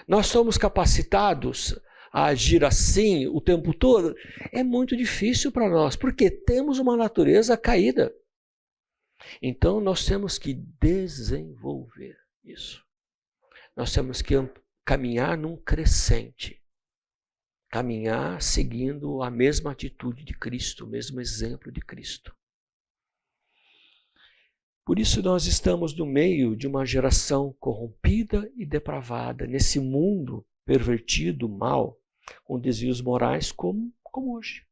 Nós somos capacitados a agir assim o tempo todo? É muito difícil para nós, porque temos uma natureza caída. Então nós temos que desenvolver isso. Nós temos que caminhar num crescente. Caminhar seguindo a mesma atitude de Cristo, o mesmo exemplo de Cristo. Por isso nós estamos no meio de uma geração corrompida e depravada, nesse mundo pervertido, mal, com desvios morais como hoje.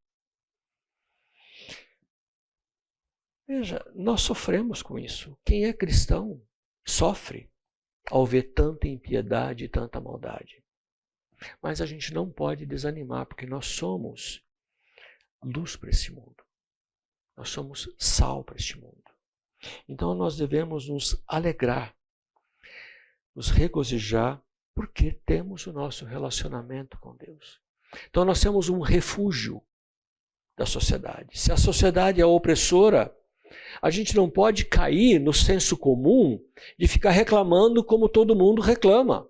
Veja, nós sofremos com isso. Quem é cristão sofre ao ver tanta impiedade e tanta maldade. Mas a gente não pode desanimar, porque nós somos luz para esse mundo. Nós somos sal para este mundo. Então nós devemos nos alegrar, nos regozijar, porque temos o nosso relacionamento com Deus. Então nós temos um refúgio da sociedade. Se a sociedade é opressora, a gente não pode cair no senso comum de ficar reclamando como todo mundo reclama.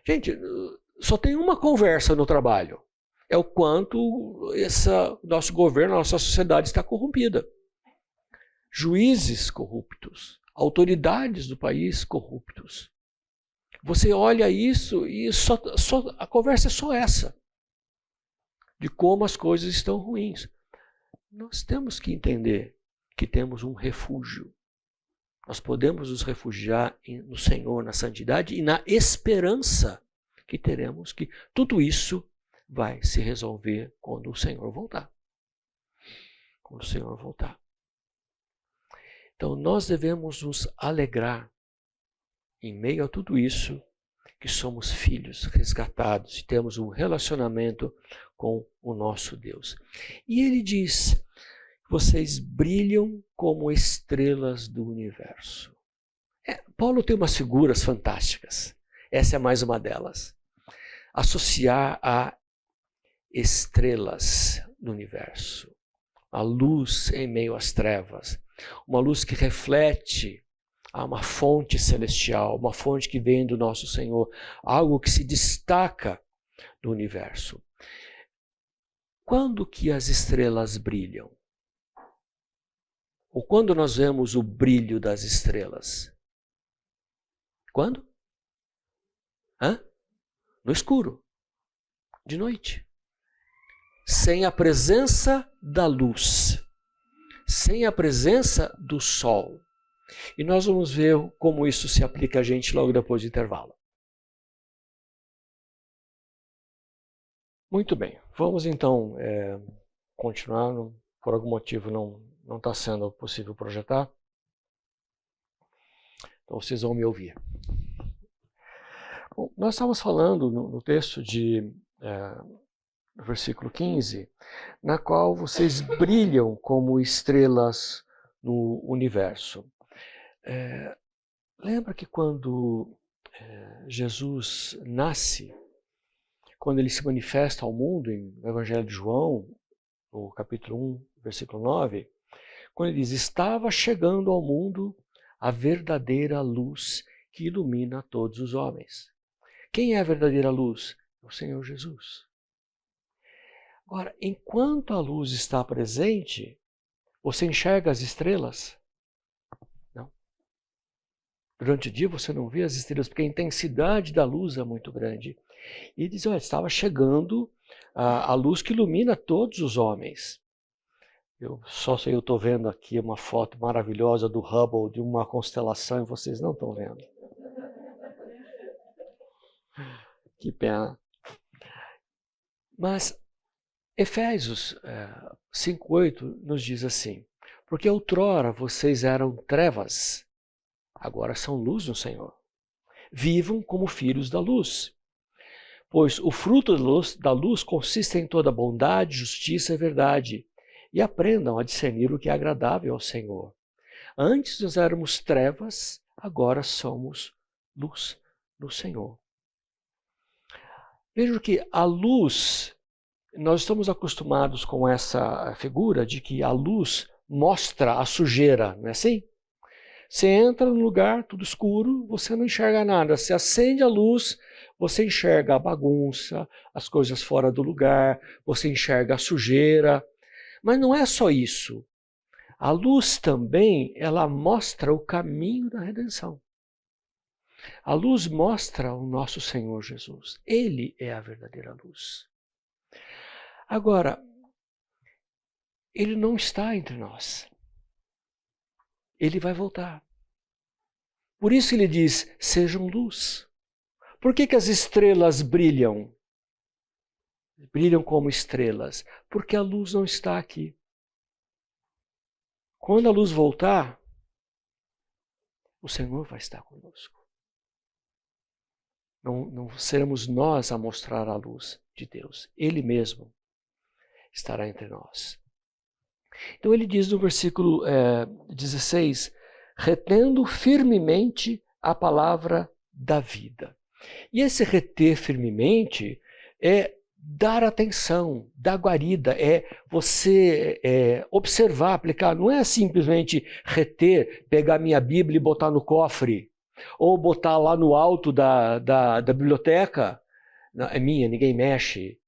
Gente, só tem uma conversa no trabalho. É o quanto nosso governo, a nossa sociedade está corrompida. Juízes corruptos, autoridades do país corruptos. Você olha isso e a conversa é só essa. De como as coisas estão ruins. Nós temos que entender que temos um refúgio. Nós podemos nos refugiar no Senhor, na santidade e na esperança que teremos que tudo isso vai se resolver quando o Senhor voltar. Quando o Senhor voltar. Então nós devemos nos alegrar em meio a tudo isso, que somos filhos resgatados e temos um relacionamento com o nosso Deus. E ele diz, vocês brilham como estrelas do universo. Paulo tem umas figuras fantásticas. Essa é mais uma delas. Associar a estrelas do universo. A luz em meio às trevas. Uma luz que reflete a uma fonte celestial, uma fonte que vem do nosso Senhor, algo que se destaca do universo. Quando que as estrelas brilham? Ou quando nós vemos o brilho das estrelas? Quando? No escuro, de noite. Sem a presença da luz. Sem a presença do sol. E nós vamos ver como isso se aplica a gente logo depois do intervalo. Muito bem, vamos então continuar no por algum motivo não está sendo possível projetar. Então vocês vão me ouvir. Bom, nós estávamos falando no texto de versículo 15, na qual vocês brilham como estrelas no universo. Lembra que quando Jesus nasce, quando ele se manifesta ao mundo, no Evangelho de João, no capítulo 1, versículo 9, quando ele diz, estava chegando ao mundo a verdadeira luz que ilumina todos os homens. Quem é a verdadeira luz? O Senhor Jesus. Agora, enquanto a luz está presente, você enxerga as estrelas? Não. Durante o dia você não vê as estrelas, porque a intensidade da luz é muito grande. E ele diz, olha, estava chegando a luz que ilumina todos os homens. Eu estou vendo aqui uma foto maravilhosa do Hubble, de uma constelação, e vocês não estão vendo. Que pena. Mas Efésios 5:8 nos diz assim, porque outrora vocês eram trevas, agora são luz no Senhor. Vivam como filhos da luz, pois o fruto da luz consiste em toda bondade, justiça e verdade, e aprendam a discernir o que é agradável ao Senhor. Antes nós éramos trevas, agora somos luz no Senhor. Vejam que a luz, nós estamos acostumados com essa figura de que a luz mostra a sujeira, não é assim? Você entra num lugar tudo escuro, você não enxerga nada. Você acende a luz, você enxerga a bagunça, as coisas fora do lugar, você enxerga a sujeira. Mas não é só isso. A luz também, ela mostra o caminho da redenção. A luz mostra o nosso Senhor Jesus. Ele é a verdadeira luz. Agora, ele não está entre nós. Ele vai voltar. Por isso ele diz, sejam luz. Por que as estrelas brilham? Brilham como estrelas. Porque a luz não está aqui. Quando a luz voltar, o Senhor vai estar conosco. Não seremos nós a mostrar a luz de Deus. Ele mesmo estará entre nós. Então ele diz no versículo 16, retendo firmemente a palavra da vida. E esse reter firmemente é dar atenção, dar guarida, é você observar, aplicar. Não é simplesmente reter, pegar minha Bíblia e botar no cofre, ou botar lá no alto da biblioteca. Não, é minha, ninguém mexe.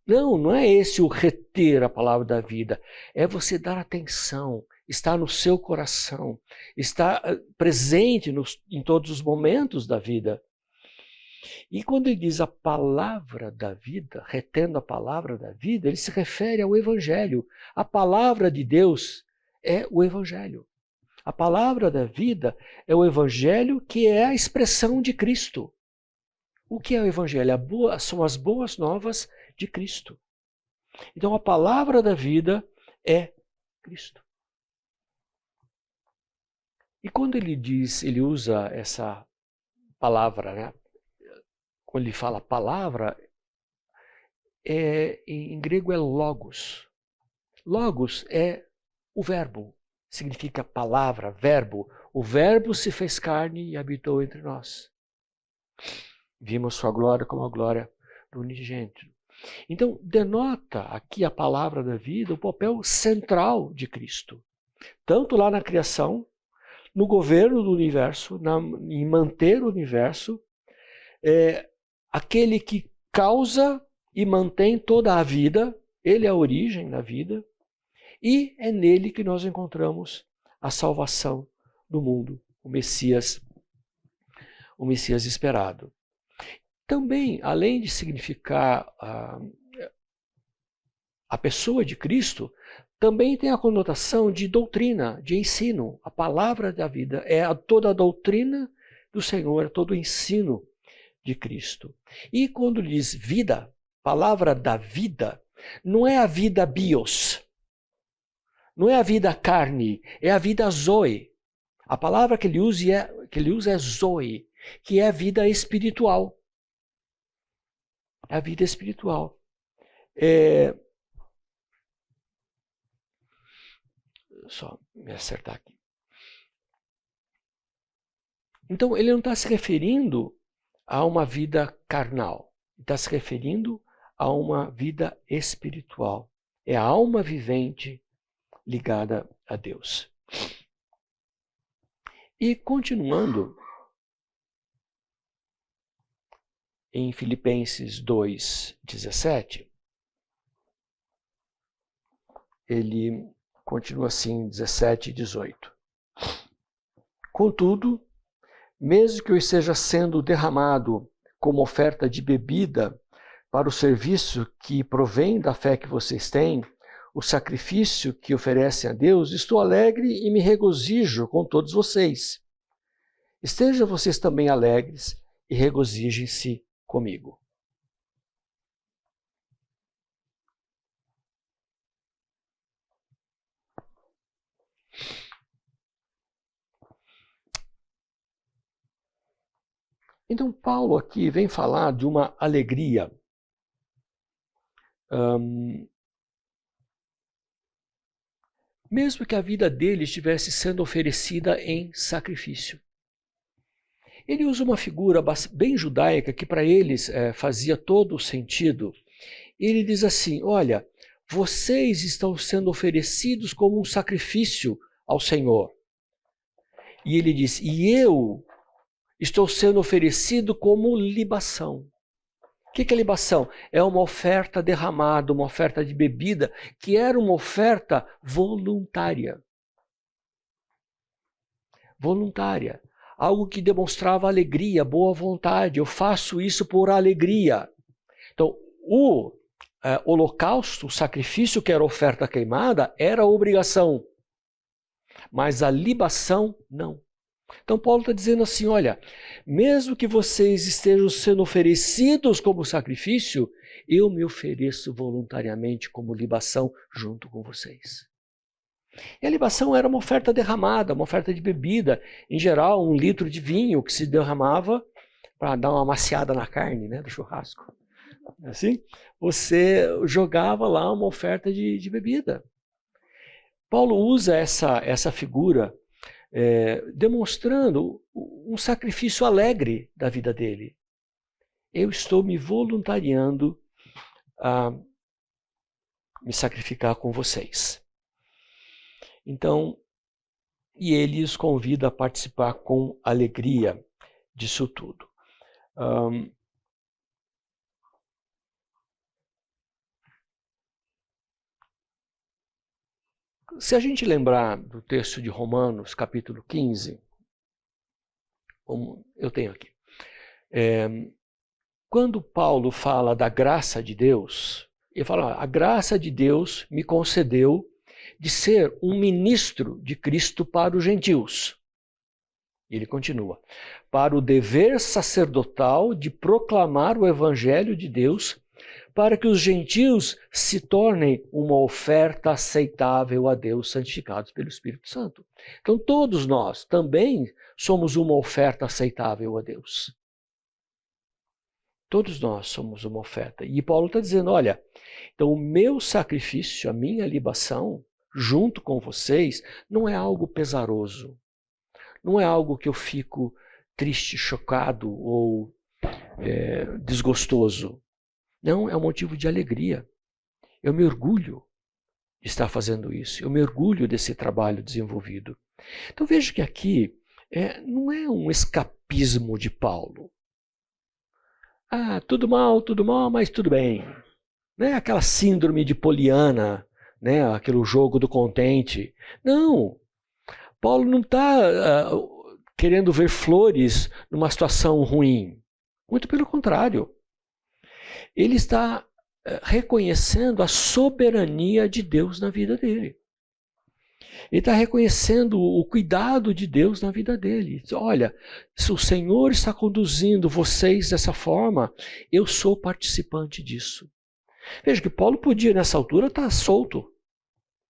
Não é esse o reter a palavra da vida. É você dar atenção, estar no seu coração, estar presente em todos os momentos da vida. E quando ele diz a palavra da vida, retendo a palavra da vida, ele se refere ao Evangelho. A palavra de Deus é o Evangelho. A palavra da vida é o Evangelho, que é a expressão de Cristo. O que é o Evangelho? São as boas novas de Cristo. Então a palavra da vida é Cristo. E quando ele usa essa palavra, né? Quando ele fala palavra, em grego é logos. Logos é o verbo, significa palavra, verbo. O verbo se fez carne e habitou entre nós. Vimos sua glória como a glória do unigênito. Então, denota aqui a palavra da vida o papel central de Cristo. Tanto lá na criação, no governo do universo, em manter o universo, aquele que causa e mantém toda a vida, ele é a origem da vida, e é nele que nós encontramos a salvação do mundo, o Messias esperado. Também, além de significar a pessoa de Cristo, também tem a conotação de doutrina, de ensino. A palavra da vida é toda a doutrina do Senhor, todo o ensino de Cristo. E quando diz vida, palavra da vida, não é a vida bios. Não é a vida carne, é a vida zoe. A palavra que ele usa é zoe, que é a vida espiritual. É a vida espiritual. Só me acertar aqui. Então, ele não está se referindo a uma vida carnal. Ele está se referindo a uma vida espiritual. É a alma vivente ligada a Deus. E continuando, em Filipenses 2:17, ele continua assim, 17 e 18. Contudo, mesmo que eu esteja sendo derramado como oferta de bebida para o serviço que provém da fé que vocês têm, o sacrifício que oferecem a Deus, estou alegre e me regozijo com todos vocês. Estejam vocês também alegres e regozijem-se comigo. Então, Paulo aqui vem falar de uma alegria. Mesmo que a vida dele estivesse sendo oferecida em sacrifício. Ele usa uma figura bem judaica que para eles fazia todo o sentido. Ele diz assim, olha, vocês estão sendo oferecidos como um sacrifício ao Senhor. E ele diz, e eu estou sendo oferecido como libação. O que é libação? É uma oferta derramada, uma oferta de bebida, que era uma oferta voluntária. Voluntária. Algo que demonstrava alegria, boa vontade. Eu faço isso por alegria. Então, o holocausto, o sacrifício que era oferta queimada, era obrigação. Mas a libação, não. Então Paulo está dizendo assim, olha, mesmo que vocês estejam sendo oferecidos como sacrifício, eu me ofereço voluntariamente como libação junto com vocês. E a libação era uma oferta derramada, uma oferta de bebida, em geral 1 litro de vinho que se derramava para dar uma maciada na carne, né, do churrasco. Assim, você jogava lá uma oferta de bebida. Paulo usa essa figura demonstrando um sacrifício alegre da vida dele. Eu estou me voluntariando a me sacrificar com vocês. Então, e ele os convida a participar com alegria disso tudo. Se a gente lembrar do texto de Romanos, capítulo 15, como eu tenho aqui, quando Paulo fala da graça de Deus, ele fala, a graça de Deus me concedeu de ser um ministro de Cristo para os gentios. E ele continua, para o dever sacerdotal de proclamar o evangelho de Deus, para que os gentios se tornem uma oferta aceitável a Deus, santificados pelo Espírito Santo. Então todos nós também somos uma oferta aceitável a Deus. Todos nós somos uma oferta. E Paulo está dizendo, olha, então o meu sacrifício, a minha libação, junto com vocês, não é algo pesaroso. Não é algo que eu fico triste, chocado ou desgostoso. Não, é um motivo de alegria. Eu me orgulho de estar fazendo isso. Eu me orgulho desse trabalho desenvolvido. Então veja que aqui não é um escapismo de Paulo. Ah, tudo mal, mas tudo bem. Não é aquela síndrome de Poliana, né? Aquele jogo do contente. Não. Paulo não está querendo ver flores numa situação ruim. Muito pelo contrário. Ele está reconhecendo a soberania de Deus na vida dele. Ele está reconhecendo o cuidado de Deus na vida dele. Diz, olha, se o Senhor está conduzindo vocês dessa forma, eu sou participante disso. Veja que Paulo podia, nessa altura, estar solto.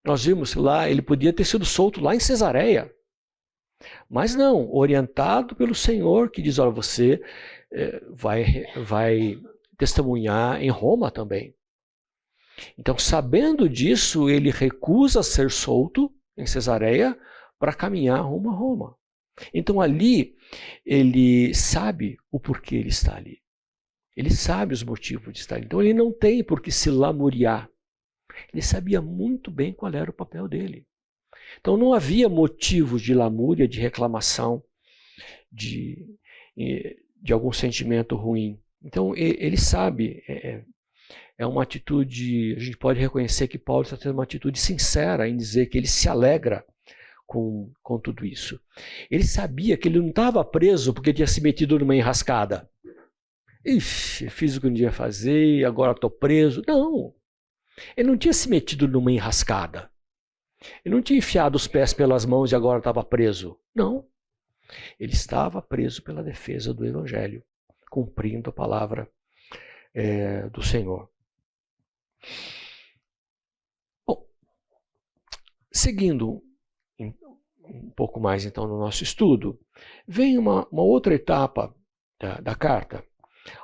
Nós vimos lá, ele podia ter sido solto lá em Cesareia. Mas não, orientado pelo Senhor, que diz, olha, você vai testemunhar em Roma também. Então, sabendo disso, ele recusa ser solto em Cesareia para caminhar rumo a Roma. Então, ali, ele sabe o porquê ele está ali. Ele sabe os motivos de estar ali. Então, ele não tem por que se lamuriar. Ele sabia muito bem qual era o papel dele. Então, não havia motivos de lamúria, de reclamação, de algum sentimento ruim. Então, ele sabe, é uma atitude, a gente pode reconhecer que Paulo está tendo uma atitude sincera em dizer que ele se alegra com tudo isso. Ele sabia que ele não estava preso porque tinha se metido numa enrascada. Ixi, fiz o que não devia fazer, agora estou preso. Não, ele não tinha se metido numa enrascada. Ele não tinha enfiado os pés pelas mãos e agora estava preso. Não, ele estava preso pela defesa do Evangelho, cumprindo a palavra do Senhor. Bom, seguindo um pouco mais então no nosso estudo, vem uma outra etapa da carta,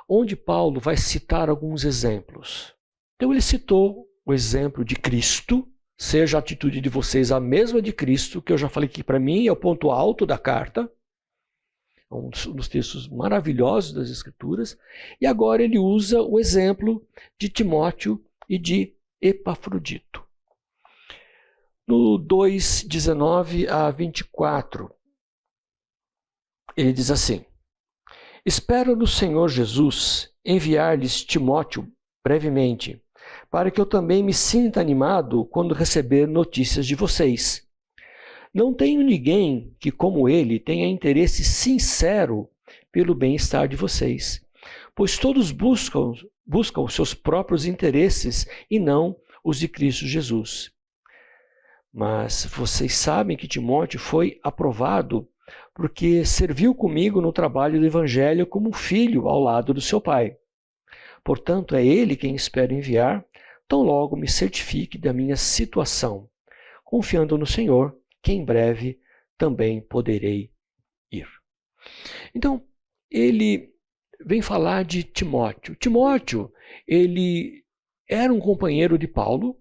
onde Paulo vai citar alguns exemplos. Então ele citou o exemplo de Cristo, seja a atitude de vocês a mesma de Cristo, que eu já falei que para mim é o ponto alto da carta, um dos textos maravilhosos das Escrituras, e agora ele usa o exemplo de Timóteo e de Epafrodito. No 2:19 a 24, ele diz assim: espero no Senhor Jesus enviar-lhes Timóteo brevemente, para que eu também me sinta animado quando receber notícias de vocês. Não tenho ninguém que, como ele, tenha interesse sincero pelo bem-estar de vocês, pois todos buscam os seus próprios interesses e não os de Cristo Jesus. Mas vocês sabem que Timóteo foi aprovado porque serviu comigo no trabalho do Evangelho como filho ao lado do seu pai. Portanto, é ele quem espero enviar, tão logo me certifique da minha situação, confiando no Senhor, que em breve também poderei ir. Então, ele vem falar de Timóteo. Timóteo, ele era um companheiro de Paulo,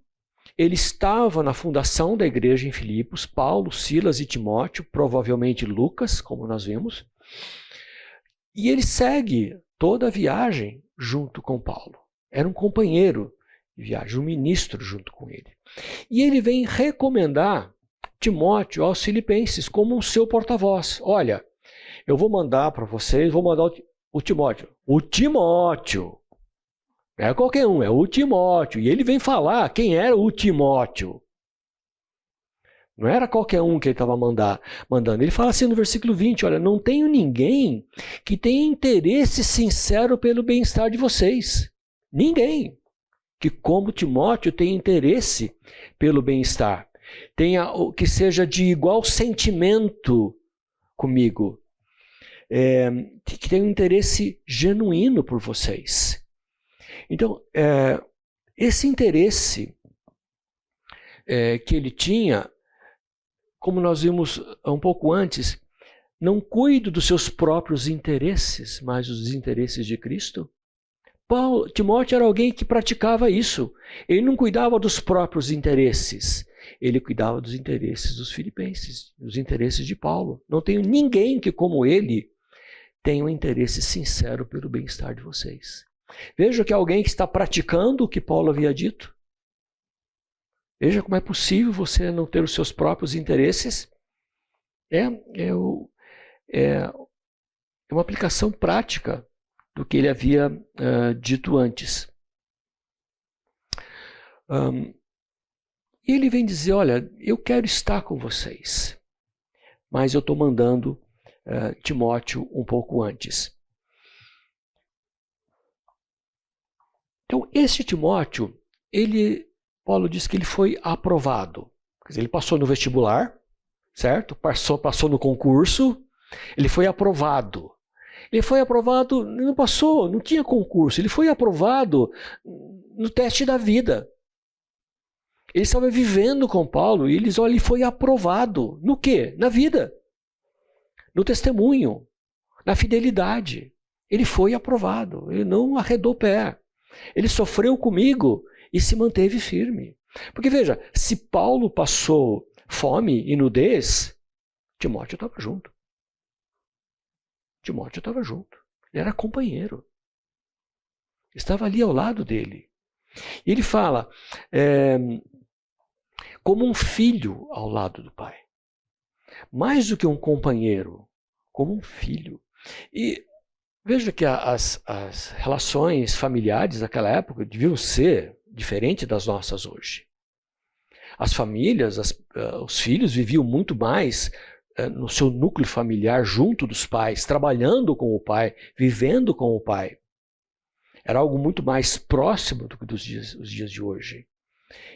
ele estava na fundação da igreja em Filipos, Paulo, Silas e Timóteo, provavelmente Lucas, como nós vimos, e ele segue toda a viagem junto com Paulo. Era um companheiro de viagem, um ministro junto com ele. E ele vem recomendar Timóteo aos filipenses como um seu porta-voz. Olha, eu vou mandar para vocês, vou mandar o Timóteo. O Timóteo! Não é qualquer um, é o Timóteo. E ele vem falar quem era o Timóteo. Não era qualquer um que ele estava mandando. Ele fala assim no versículo 20, olha, não tenho ninguém que tenha interesse sincero pelo bem-estar de vocês. Ninguém que, como Timóteo, tenha interesse pelo bem-estar. Que seja de igual sentimento comigo. Que tenha um interesse genuíno por vocês. Então, esse interesse que ele tinha, como nós vimos um pouco antes, não cuido dos seus próprios interesses, mas dos interesses de Cristo. Timóteo era alguém que praticava isso. Ele não cuidava dos próprios interesses, ele cuidava dos interesses dos filipenses, dos interesses de Paulo. Não tenho ninguém que, como ele, tenha um interesse sincero pelo bem-estar de vocês. Veja que alguém que está praticando o que Paulo havia dito. Veja como é possível você não ter os seus próprios interesses. É uma aplicação prática do que ele havia dito antes. E ele vem dizer, olha, eu quero estar com vocês, mas eu estou mandando Timóteo um pouco antes. Então, esse Timóteo, Paulo diz que ele foi aprovado. Quer dizer, ele passou no vestibular, certo? Passou no concurso, ele foi aprovado. Ele foi aprovado, não passou, não tinha concurso, ele foi aprovado no teste da vida. Ele estava vivendo com Paulo e ele foi aprovado. No quê? Na vida, no testemunho, na fidelidade. Ele foi aprovado, ele não arredou o pé. Ele sofreu comigo e se manteve firme. Porque veja, se Paulo passou fome e nudez, Timóteo estava junto. Timóteo estava junto. Ele era companheiro. Estava ali ao lado dele. E ele fala, como um filho ao lado do pai. Mais do que um companheiro, como um filho. E veja que as relações familiares daquela época deviam ser diferentes das nossas hoje. As famílias, os filhos viviam muito mais no seu núcleo familiar, junto dos pais, trabalhando com o pai, vivendo com o pai. Era algo muito mais próximo do que os dias de hoje.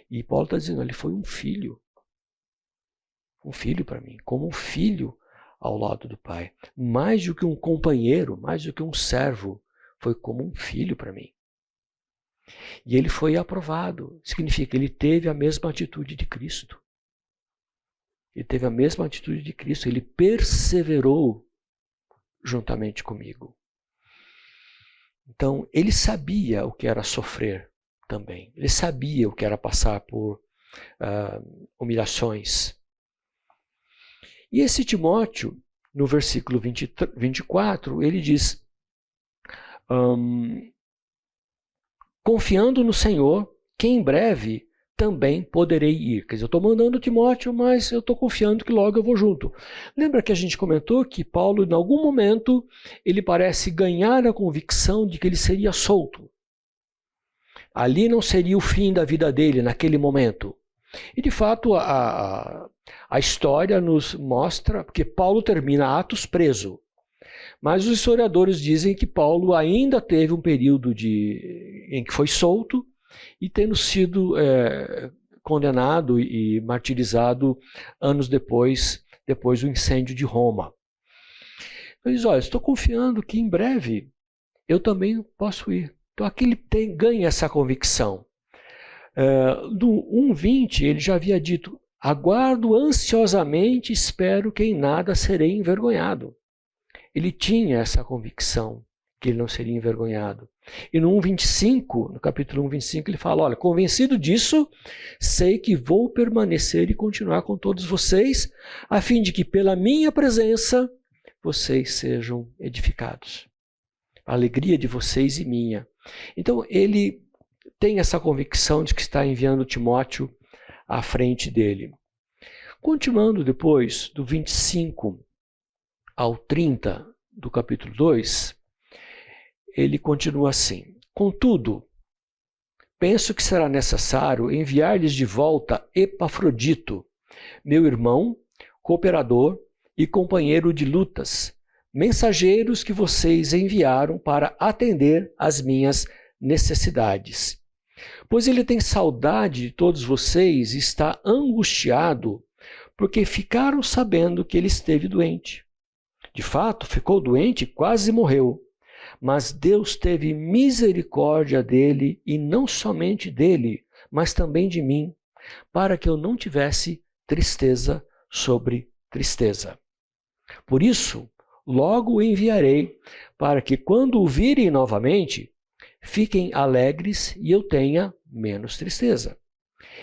E Paulo está dizendo, ele foi um filho para mim, como um filho ao lado do pai. Mais do que um companheiro, mais do que um servo, foi como um filho para mim. E ele foi aprovado. Significa que ele teve a mesma atitude de Cristo. Ele teve a mesma atitude de Cristo. Ele perseverou juntamente comigo. Então, ele sabia o que era sofrer também. Ele sabia o que era passar por humilhações. E esse Timóteo, no versículo 24, ele diz, confiando no Senhor, que em breve também poderei ir. Quer dizer, eu estou mandando Timóteo, mas eu estou confiando que logo eu vou junto. Lembra que a gente comentou que Paulo, em algum momento, ele parece ganhar a convicção de que ele seria solto. Ali não seria o fim da vida dele naquele momento. E, de fato, a história nos mostra, porque Paulo termina Atos preso. Mas os historiadores dizem que Paulo ainda teve um período em que foi solto e tendo sido condenado e martirizado anos depois do incêndio de Roma. Ele diz, olha, estou confiando que em breve eu também posso ir. Então aqui ele ganha essa convicção. No 1:20 ele já havia dito, aguardo ansiosamente, espero que em nada serei envergonhado. Ele tinha essa convicção que ele não seria envergonhado. E no 1:25, no capítulo 1:25, ele fala, olha, convencido disso, sei que vou permanecer e continuar com todos vocês, a fim de que pela minha presença vocês sejam edificados. A alegria de vocês e minha. Então ele tem essa convicção de que está enviando Timóteo à frente dele. Continuando depois, do 25 ao 30 do capítulo 2, ele continua assim. Contudo, penso que será necessário enviar-lhes de volta Epafrodito, meu irmão, cooperador e companheiro de lutas, mensageiros que vocês enviaram para atender às minhas necessidades. Pois ele tem saudade de todos vocês e está angustiado, porque ficaram sabendo que ele esteve doente. De fato, ficou doente e quase morreu. Mas Deus teve misericórdia dele, e não somente dele, mas também de mim, para que eu não tivesse tristeza sobre tristeza. Por isso, logo o enviarei, para que quando o virem novamente, fiquem alegres e eu tenha menos tristeza.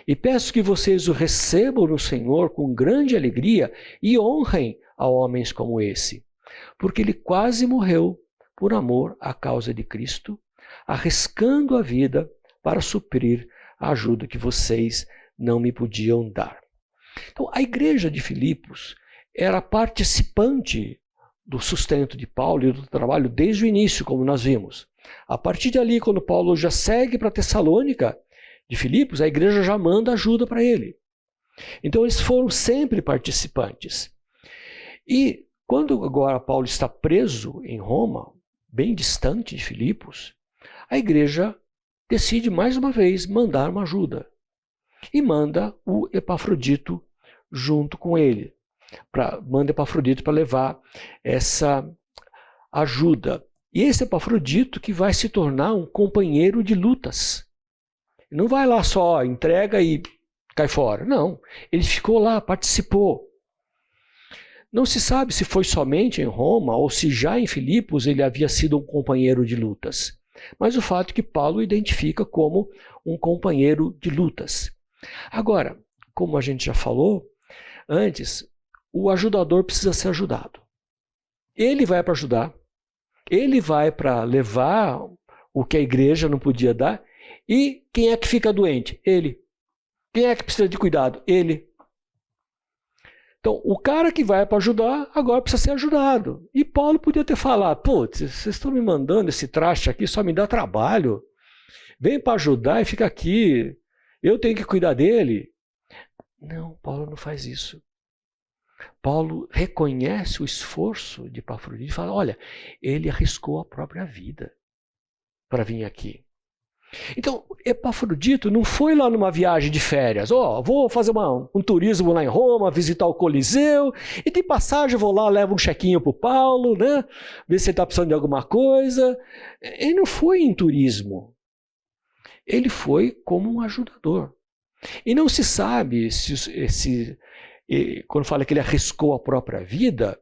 E peço que vocês o recebam no Senhor com grande alegria e honrem a homens como esse, porque ele quase morreu por amor à causa de Cristo, arriscando a vida para suprir a ajuda que vocês não me podiam dar. Então, a igreja de Filipos era participante do sustento de Paulo e do trabalho desde o início, como nós vimos. A partir dali, quando Paulo já segue para Tessalônica de Filipos, a igreja já manda ajuda para ele. Então, eles foram sempre participantes. E quando agora Paulo está preso em Roma, bem distante de Filipos, a igreja decide mais uma vez mandar uma ajuda. E manda o Epafrodito junto com ele. Manda Epafrodito para levar essa ajuda. E esse Epafrodito que vai se tornar um companheiro de lutas. Não vai lá só, entrega e cai fora. Não, ele ficou lá, participou. Não se sabe se foi somente em Roma ou se já em Filipos ele havia sido um companheiro de lutas. Mas o fato é que Paulo o identifica como um companheiro de lutas. Agora, como a gente já falou antes, o ajudador precisa ser ajudado. Ele vai para ajudar, ele vai para levar o que a igreja não podia dar. E quem é que fica doente? Ele. Quem é que precisa de cuidado? Ele. Então, o cara que vai para ajudar, agora precisa ser ajudado. E Paulo podia ter falado, putz, vocês estão me mandando esse traste aqui, só me dá trabalho. Vem para ajudar e fica aqui. Eu tenho que cuidar dele. Não, Paulo não faz isso. Paulo reconhece o esforço de Epafrodito e fala, olha, ele arriscou a própria vida para vir aqui. Então, Epafrodito não foi lá numa viagem de férias. Vou fazer um turismo lá em Roma, visitar o Coliseu, e de passagem vou lá, levo um chequinho para o Paulo, né? Ver se ele está precisando de alguma coisa. Ele não foi em turismo. Ele foi como um ajudador. E não se sabe quando fala que ele arriscou a própria vida,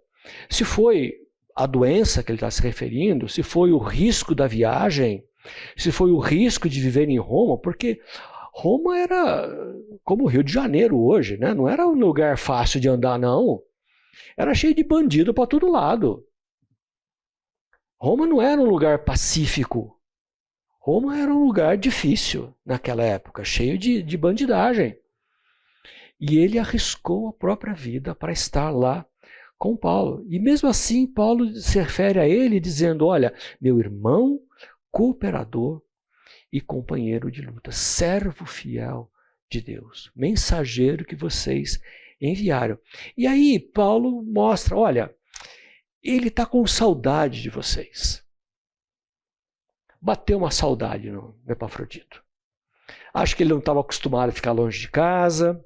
se foi a doença que ele está se referindo, se foi o risco da viagem, se foi o risco de viver em Roma, porque Roma era como o Rio de Janeiro hoje, né? Não era um lugar fácil de andar, não. Era cheio de bandido para todo lado. Roma não era um lugar pacífico. Roma era um lugar difícil naquela época, cheio de bandidagem. E ele arriscou a própria vida para estar lá com Paulo. E mesmo assim, Paulo se refere a ele dizendo, olha, meu irmão, cooperador e companheiro de luta, servo fiel de Deus, mensageiro que vocês enviaram. E aí Paulo mostra, olha, ele está com saudade de vocês. Bateu uma saudade no Epafrodito. Acho que ele não estava acostumado a ficar longe de casa,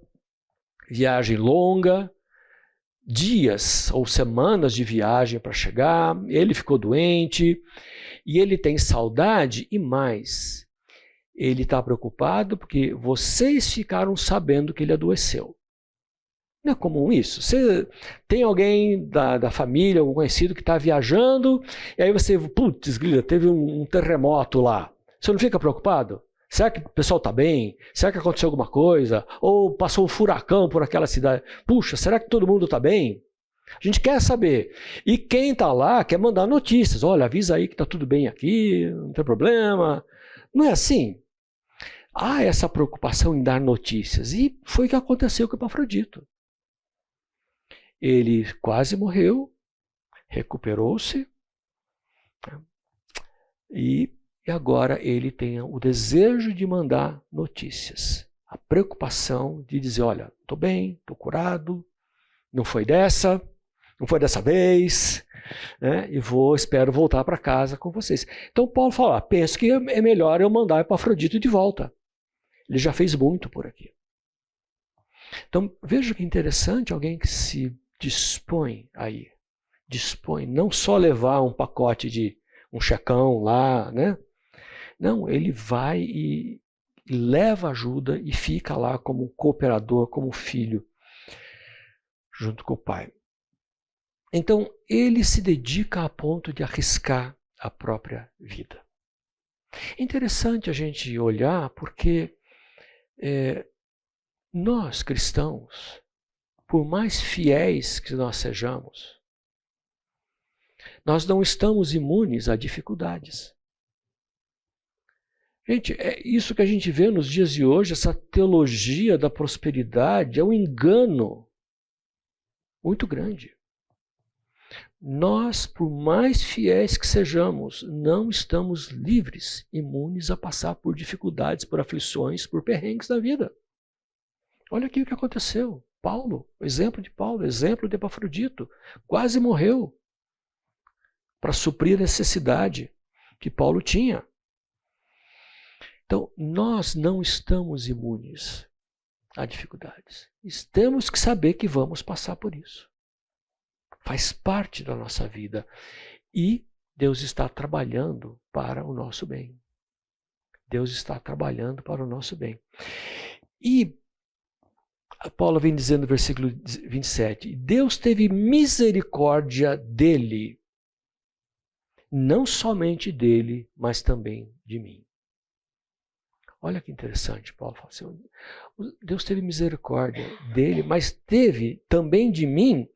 viagem longa, dias ou semanas de viagem para chegar, ele ficou doente, e ele tem saudade e mais, ele está preocupado porque vocês ficaram sabendo que ele adoeceu. Não é comum isso? Você tem alguém da família, algum conhecido que está viajando, e aí você, putz, grila, teve um terremoto lá. Você não fica preocupado? Será que o pessoal está bem? Será que aconteceu alguma coisa? Ou passou um furacão por aquela cidade? Puxa, será que todo mundo está bem? A gente quer saber. E quem está lá quer mandar notícias. Olha, avisa aí que está tudo bem aqui, não tem problema. Não é assim? Há essa preocupação em dar notícias. E foi o que aconteceu com o Epafrodito. Ele quase morreu, recuperou-se, e agora ele tem o desejo de mandar notícias. A preocupação de dizer, olha, estou bem, estou curado, não foi dessa vez, né? E espero voltar para casa com vocês. Então Paulo fala, penso que é melhor eu mandar Epafrodito de volta. Ele já fez muito por aqui. Então veja que interessante alguém que se dispõe não só levar um pacote de um checão lá, né? Não, ele vai e leva ajuda e fica lá como cooperador, como filho, junto com o pai. Então, ele se dedica a ponto de arriscar a própria vida. É interessante a gente olhar porque nós, cristãos, por mais fiéis que nós sejamos, nós não estamos imunes a dificuldades. Gente, é isso que a gente vê nos dias de hoje, essa teologia da prosperidade, é um engano muito grande. Nós, por mais fiéis que sejamos, não estamos livres, imunes a passar por dificuldades, por aflições, por perrengues da vida. Olha aqui o que aconteceu. Paulo, o exemplo de Paulo, o exemplo de Epafrodito, quase morreu para suprir a necessidade que Paulo tinha. Então, nós não estamos imunes a dificuldades. Temos que saber que vamos passar por isso. Faz parte da nossa vida. E Deus está trabalhando para o nosso bem. Deus está trabalhando para o nosso bem. E Paulo vem dizendo no versículo 27, Deus teve misericórdia dele, não somente dele, mas também de mim. Olha que interessante, Paulo fala assim, Deus teve misericórdia dele, mas teve também de mim,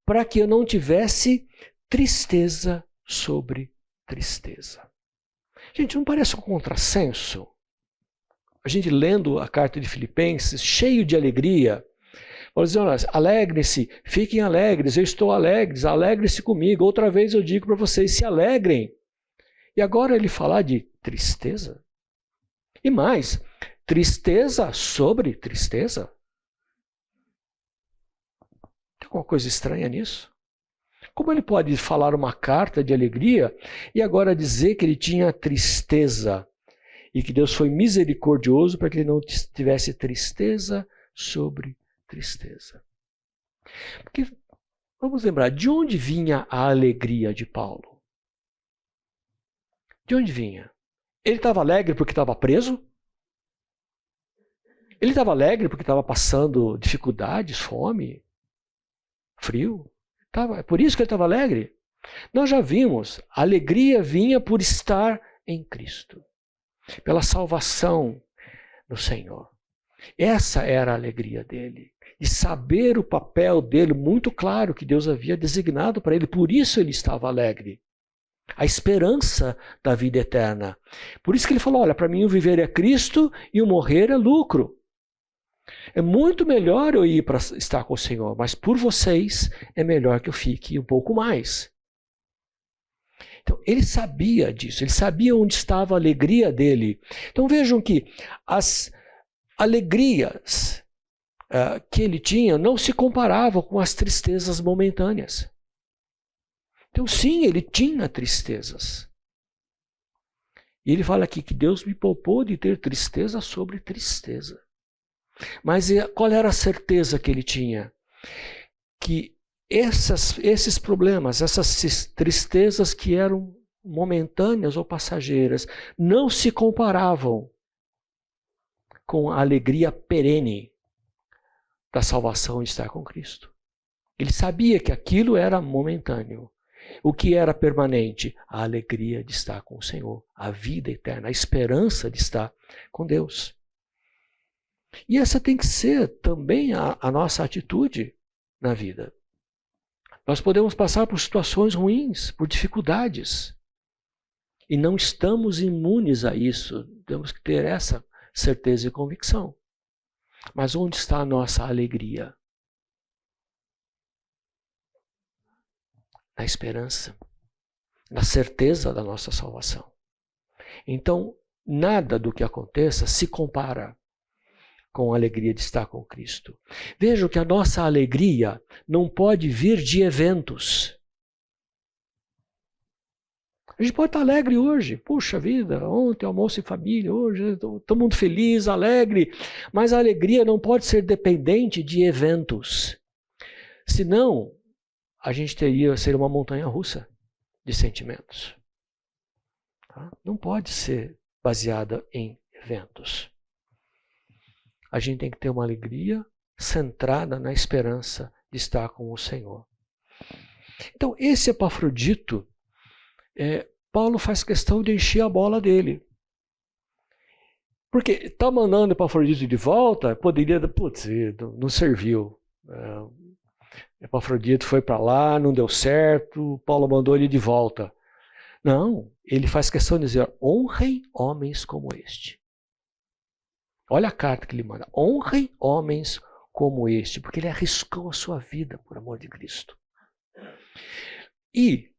para que eu não tivesse tristeza sobre tristeza. Gente, não parece um contrassenso? A gente lendo a carta de Filipenses, cheio de alegria, fala assim, olha, alegrem-se, fiquem alegres, eu estou alegres, alegrem-se comigo. Outra vez eu digo para vocês, se alegrem. E agora ele falar de tristeza? E mais, tristeza sobre tristeza? Tem alguma coisa estranha nisso? Como ele pode falar uma carta de alegria e agora dizer que ele tinha tristeza e que Deus foi misericordioso para que ele não tivesse tristeza sobre tristeza? Porque, vamos lembrar, de onde vinha a alegria de Paulo? De onde vinha? Ele estava alegre porque estava preso? Ele estava alegre porque estava passando dificuldades, fome, frio? É por isso que ele estava alegre? Nós já vimos, a alegria vinha por estar em Cristo, pela salvação no Senhor. Essa era a alegria dele, de saber o papel dele muito claro que Deus havia designado para ele, por isso ele estava alegre. A esperança da vida eterna. Por isso que ele falou, olha, para mim o viver é Cristo e o morrer é lucro. É muito melhor eu ir para estar com o Senhor, mas por vocês é melhor que eu fique um pouco mais. Então, ele sabia disso, ele sabia onde estava a alegria dele. Então vejam que as alegrias que ele tinha não se comparavam com as tristezas momentâneas. Então sim, ele tinha tristezas. E ele fala aqui que Deus me poupou de ter tristeza sobre tristeza. Mas qual era a certeza que ele tinha? Que esses problemas, essas tristezas que eram momentâneas ou passageiras, não se comparavam com a alegria perene da salvação de estar com Cristo. Ele sabia que aquilo era momentâneo. O que era permanente? A alegria de estar com o Senhor, a vida eterna, a esperança de estar com Deus. E essa tem que ser também a nossa atitude na vida. Nós podemos passar por situações ruins, por dificuldades. E não estamos imunes a isso. Temos que ter essa certeza e convicção. Mas onde está a nossa alegria? Na esperança, na certeza da nossa salvação. Então, nada do que aconteça se compara com a alegria de estar com Cristo. Vejam que a nossa alegria não pode vir de eventos. A gente pode estar alegre hoje. Puxa vida, ontem almoço em família, hoje estou todo mundo feliz, alegre. Mas a alegria não pode ser dependente de eventos. Senão, a gente ser uma montanha-russa de sentimentos. Tá? Não pode ser baseada em eventos. A gente tem que ter uma alegria centrada na esperança de estar com o Senhor. Então, esse Epafrodito, Paulo faz questão de encher a bola dele. Porque está mandando Epafrodito de volta, poderia, putz, não serviu. Epafrodito foi para lá, não deu certo, Paulo mandou ele de volta. Não, ele faz questão de dizer, honrem homens como este. Olha a carta que ele manda, honrem homens como este, porque ele arriscou a sua vida por amor de Cristo. E,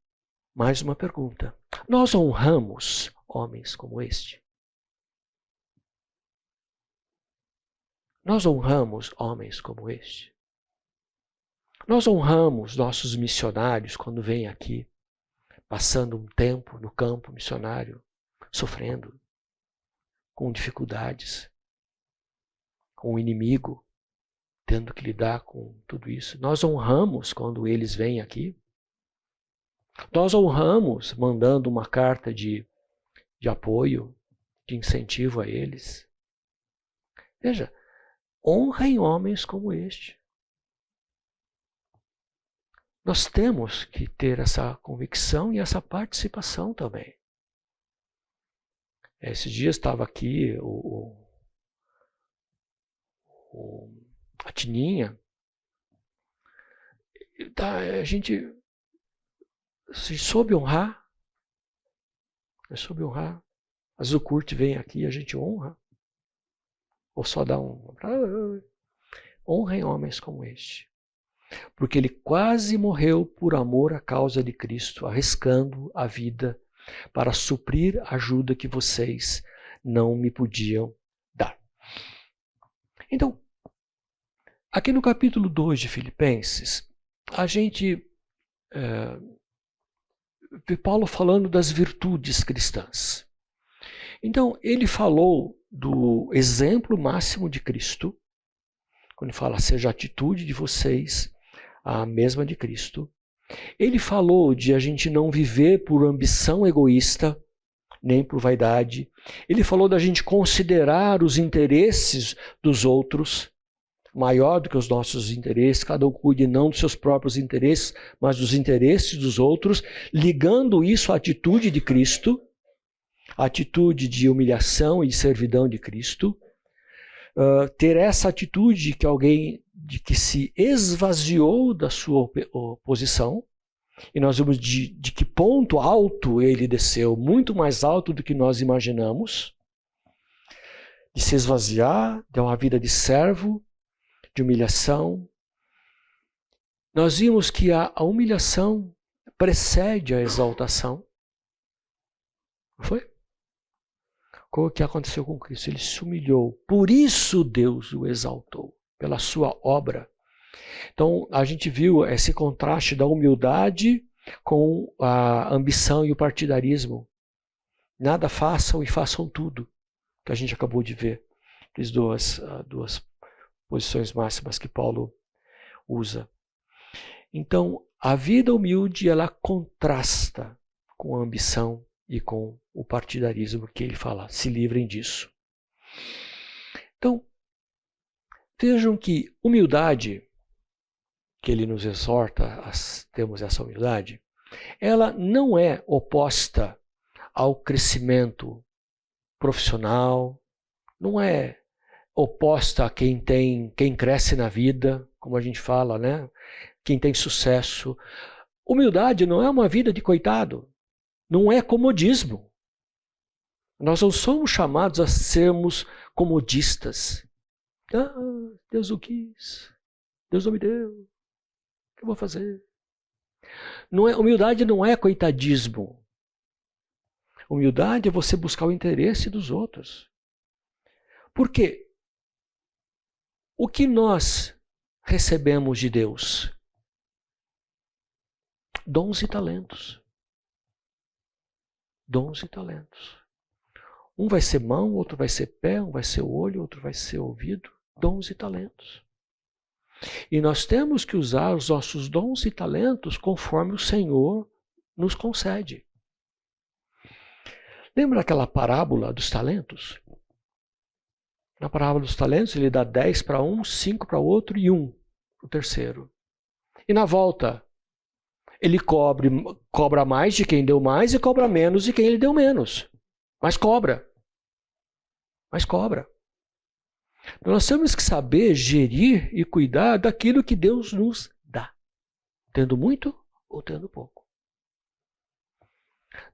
mais uma pergunta, nós honramos homens como este? Nós honramos homens como este? Nós honramos nossos missionários quando vêm aqui, passando um tempo no campo missionário, sofrendo, com dificuldades, com o inimigo, tendo que lidar com tudo isso. Nós honramos quando eles vêm aqui. Nós honramos mandando uma carta de apoio, de incentivo a eles. Veja, honrem homens como este. Nós temos que ter essa convicção e essa participação também. Esses dias estava aqui a Tininha. A gente soube honrar. Soube honrar. A Zucurte vem aqui e a gente honra. Ou só dá um... Honrem homens como este. Porque ele quase morreu por amor à causa de Cristo, arriscando a vida para suprir a ajuda que vocês não me podiam dar. Então, aqui no capítulo 2 de Filipenses, a gente vê Paulo falando das virtudes cristãs. Então, ele falou do exemplo máximo de Cristo, quando ele fala, seja a atitude de vocês a mesma de Cristo. Ele falou de a gente não viver por ambição egoísta, nem por vaidade. Ele falou da gente considerar os interesses dos outros maior do que os nossos interesses, cada um cuide não dos seus próprios interesses, mas dos interesses dos outros, ligando isso à atitude de Cristo, a atitude de humilhação e de servidão de Cristo, ter essa atitude que alguém de que se esvaziou da sua posição, e nós vemos de que ponto alto ele desceu, muito mais alto do que nós imaginamos, de se esvaziar, de uma vida de servo, de humilhação. Nós vimos que a humilhação precede a exaltação. Não foi? O que aconteceu com Cristo? Ele se humilhou. Por isso Deus o exaltou, pela sua obra. Então, a gente viu esse contraste da humildade com a ambição e o partidarismo. Nada façam e façam tudo, que a gente acabou de ver. As duas posições máximas que Paulo usa. Então, a vida humilde, ela contrasta com a ambição e com o partidarismo que ele fala. Se livrem disso. Então, vejam que humildade, que ele nos exorta a termos essa humildade, ela não é oposta ao crescimento profissional, não é oposta a quem cresce na vida, como a gente fala, né? Quem tem sucesso. Humildade não é uma vida de coitado, não é comodismo. Nós não somos chamados a sermos comodistas. Ah, Deus o quis, Deus não me deu, o que eu vou fazer? Humildade não é coitadismo. Humildade é você buscar o interesse dos outros. Por quê? O que nós recebemos de Deus? Dons e talentos. Dons e talentos. Um vai ser mão, outro vai ser pé, um vai ser olho, outro vai ser ouvido. Dons e talentos. E nós temos que usar os nossos dons e talentos conforme o Senhor nos concede. Lembra aquela parábola dos talentos? Na parábola dos talentos, ele dá 10 para um, 5 para outro e 1 para o terceiro. E na volta, ele cobra mais de quem deu mais e cobra menos de quem ele deu menos. Mas cobra. Mas cobra. Então, nós temos que saber gerir e cuidar daquilo que Deus nos dá. Tendo muito ou tendo pouco.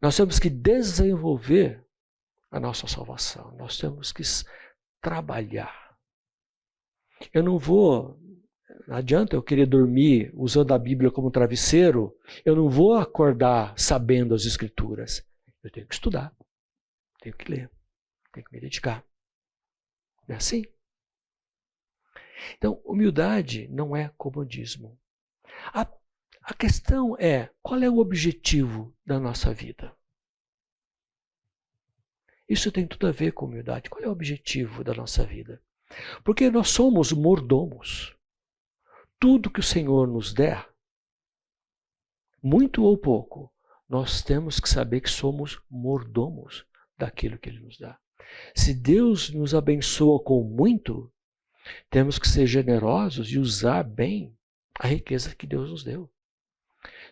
Nós temos que desenvolver a nossa salvação. Nós temos que trabalhar. Não adianta eu querer dormir usando a Bíblia como travesseiro, eu não vou acordar sabendo as Escrituras. Eu tenho que estudar, tenho que ler, tenho que me dedicar. Não é assim? Então, humildade não é comodismo. A questão é, qual é o objetivo da nossa vida? Isso tem tudo a ver com humildade. Qual é o objetivo da nossa vida? Porque nós somos mordomos. Tudo que o Senhor nos der, muito ou pouco, nós temos que saber que somos mordomos daquilo que Ele nos dá. Se Deus nos abençoa com muito, Temos que ser generosos e usar bem a riqueza que Deus nos deu.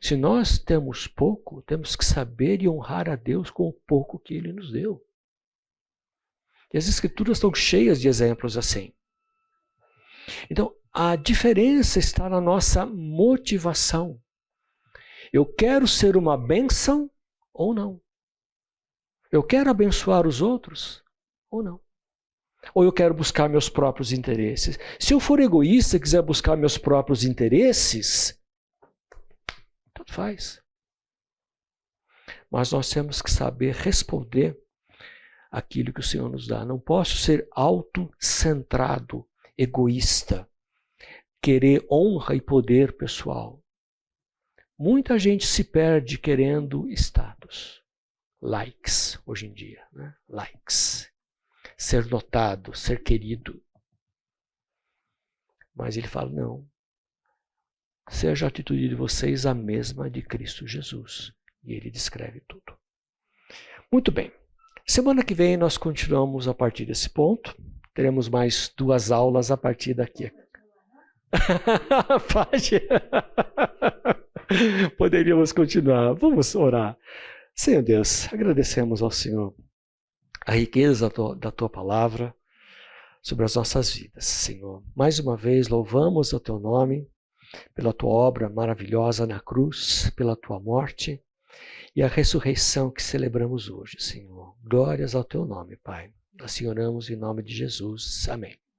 Se nós temos pouco, temos que saber e honrar a Deus com o pouco que Ele nos deu. E as Escrituras estão cheias de exemplos assim. Então, a diferença está na nossa motivação. Eu quero ser uma bênção ou não? Eu quero abençoar os outros ou não? Ou eu quero buscar meus próprios interesses? Se eu for egoísta e quiser buscar meus próprios interesses, tanto faz. Mas nós temos que saber responder aquilo que o Senhor nos dá. Não posso ser autocentrado, egoísta, querer honra e poder pessoal. Muita gente se perde querendo status, likes hoje em dia, né? Likes. Ser notado, ser querido. Mas ele fala, não. Seja a atitude de vocês a mesma de Cristo Jesus. E ele descreve tudo. Muito bem. Semana que vem nós continuamos a partir desse ponto. Teremos mais 2 aulas a partir daqui. Pode. Poderíamos continuar. Vamos orar. Senhor Deus, agradecemos ao Senhor a riqueza da Tua palavra sobre as nossas vidas, Senhor. Mais uma vez, louvamos o Teu nome pela Tua obra maravilhosa na cruz, pela Tua morte e a ressurreição que celebramos hoje, Senhor. Glórias ao Teu nome, Pai. Assim oramos em nome de Jesus. Amém.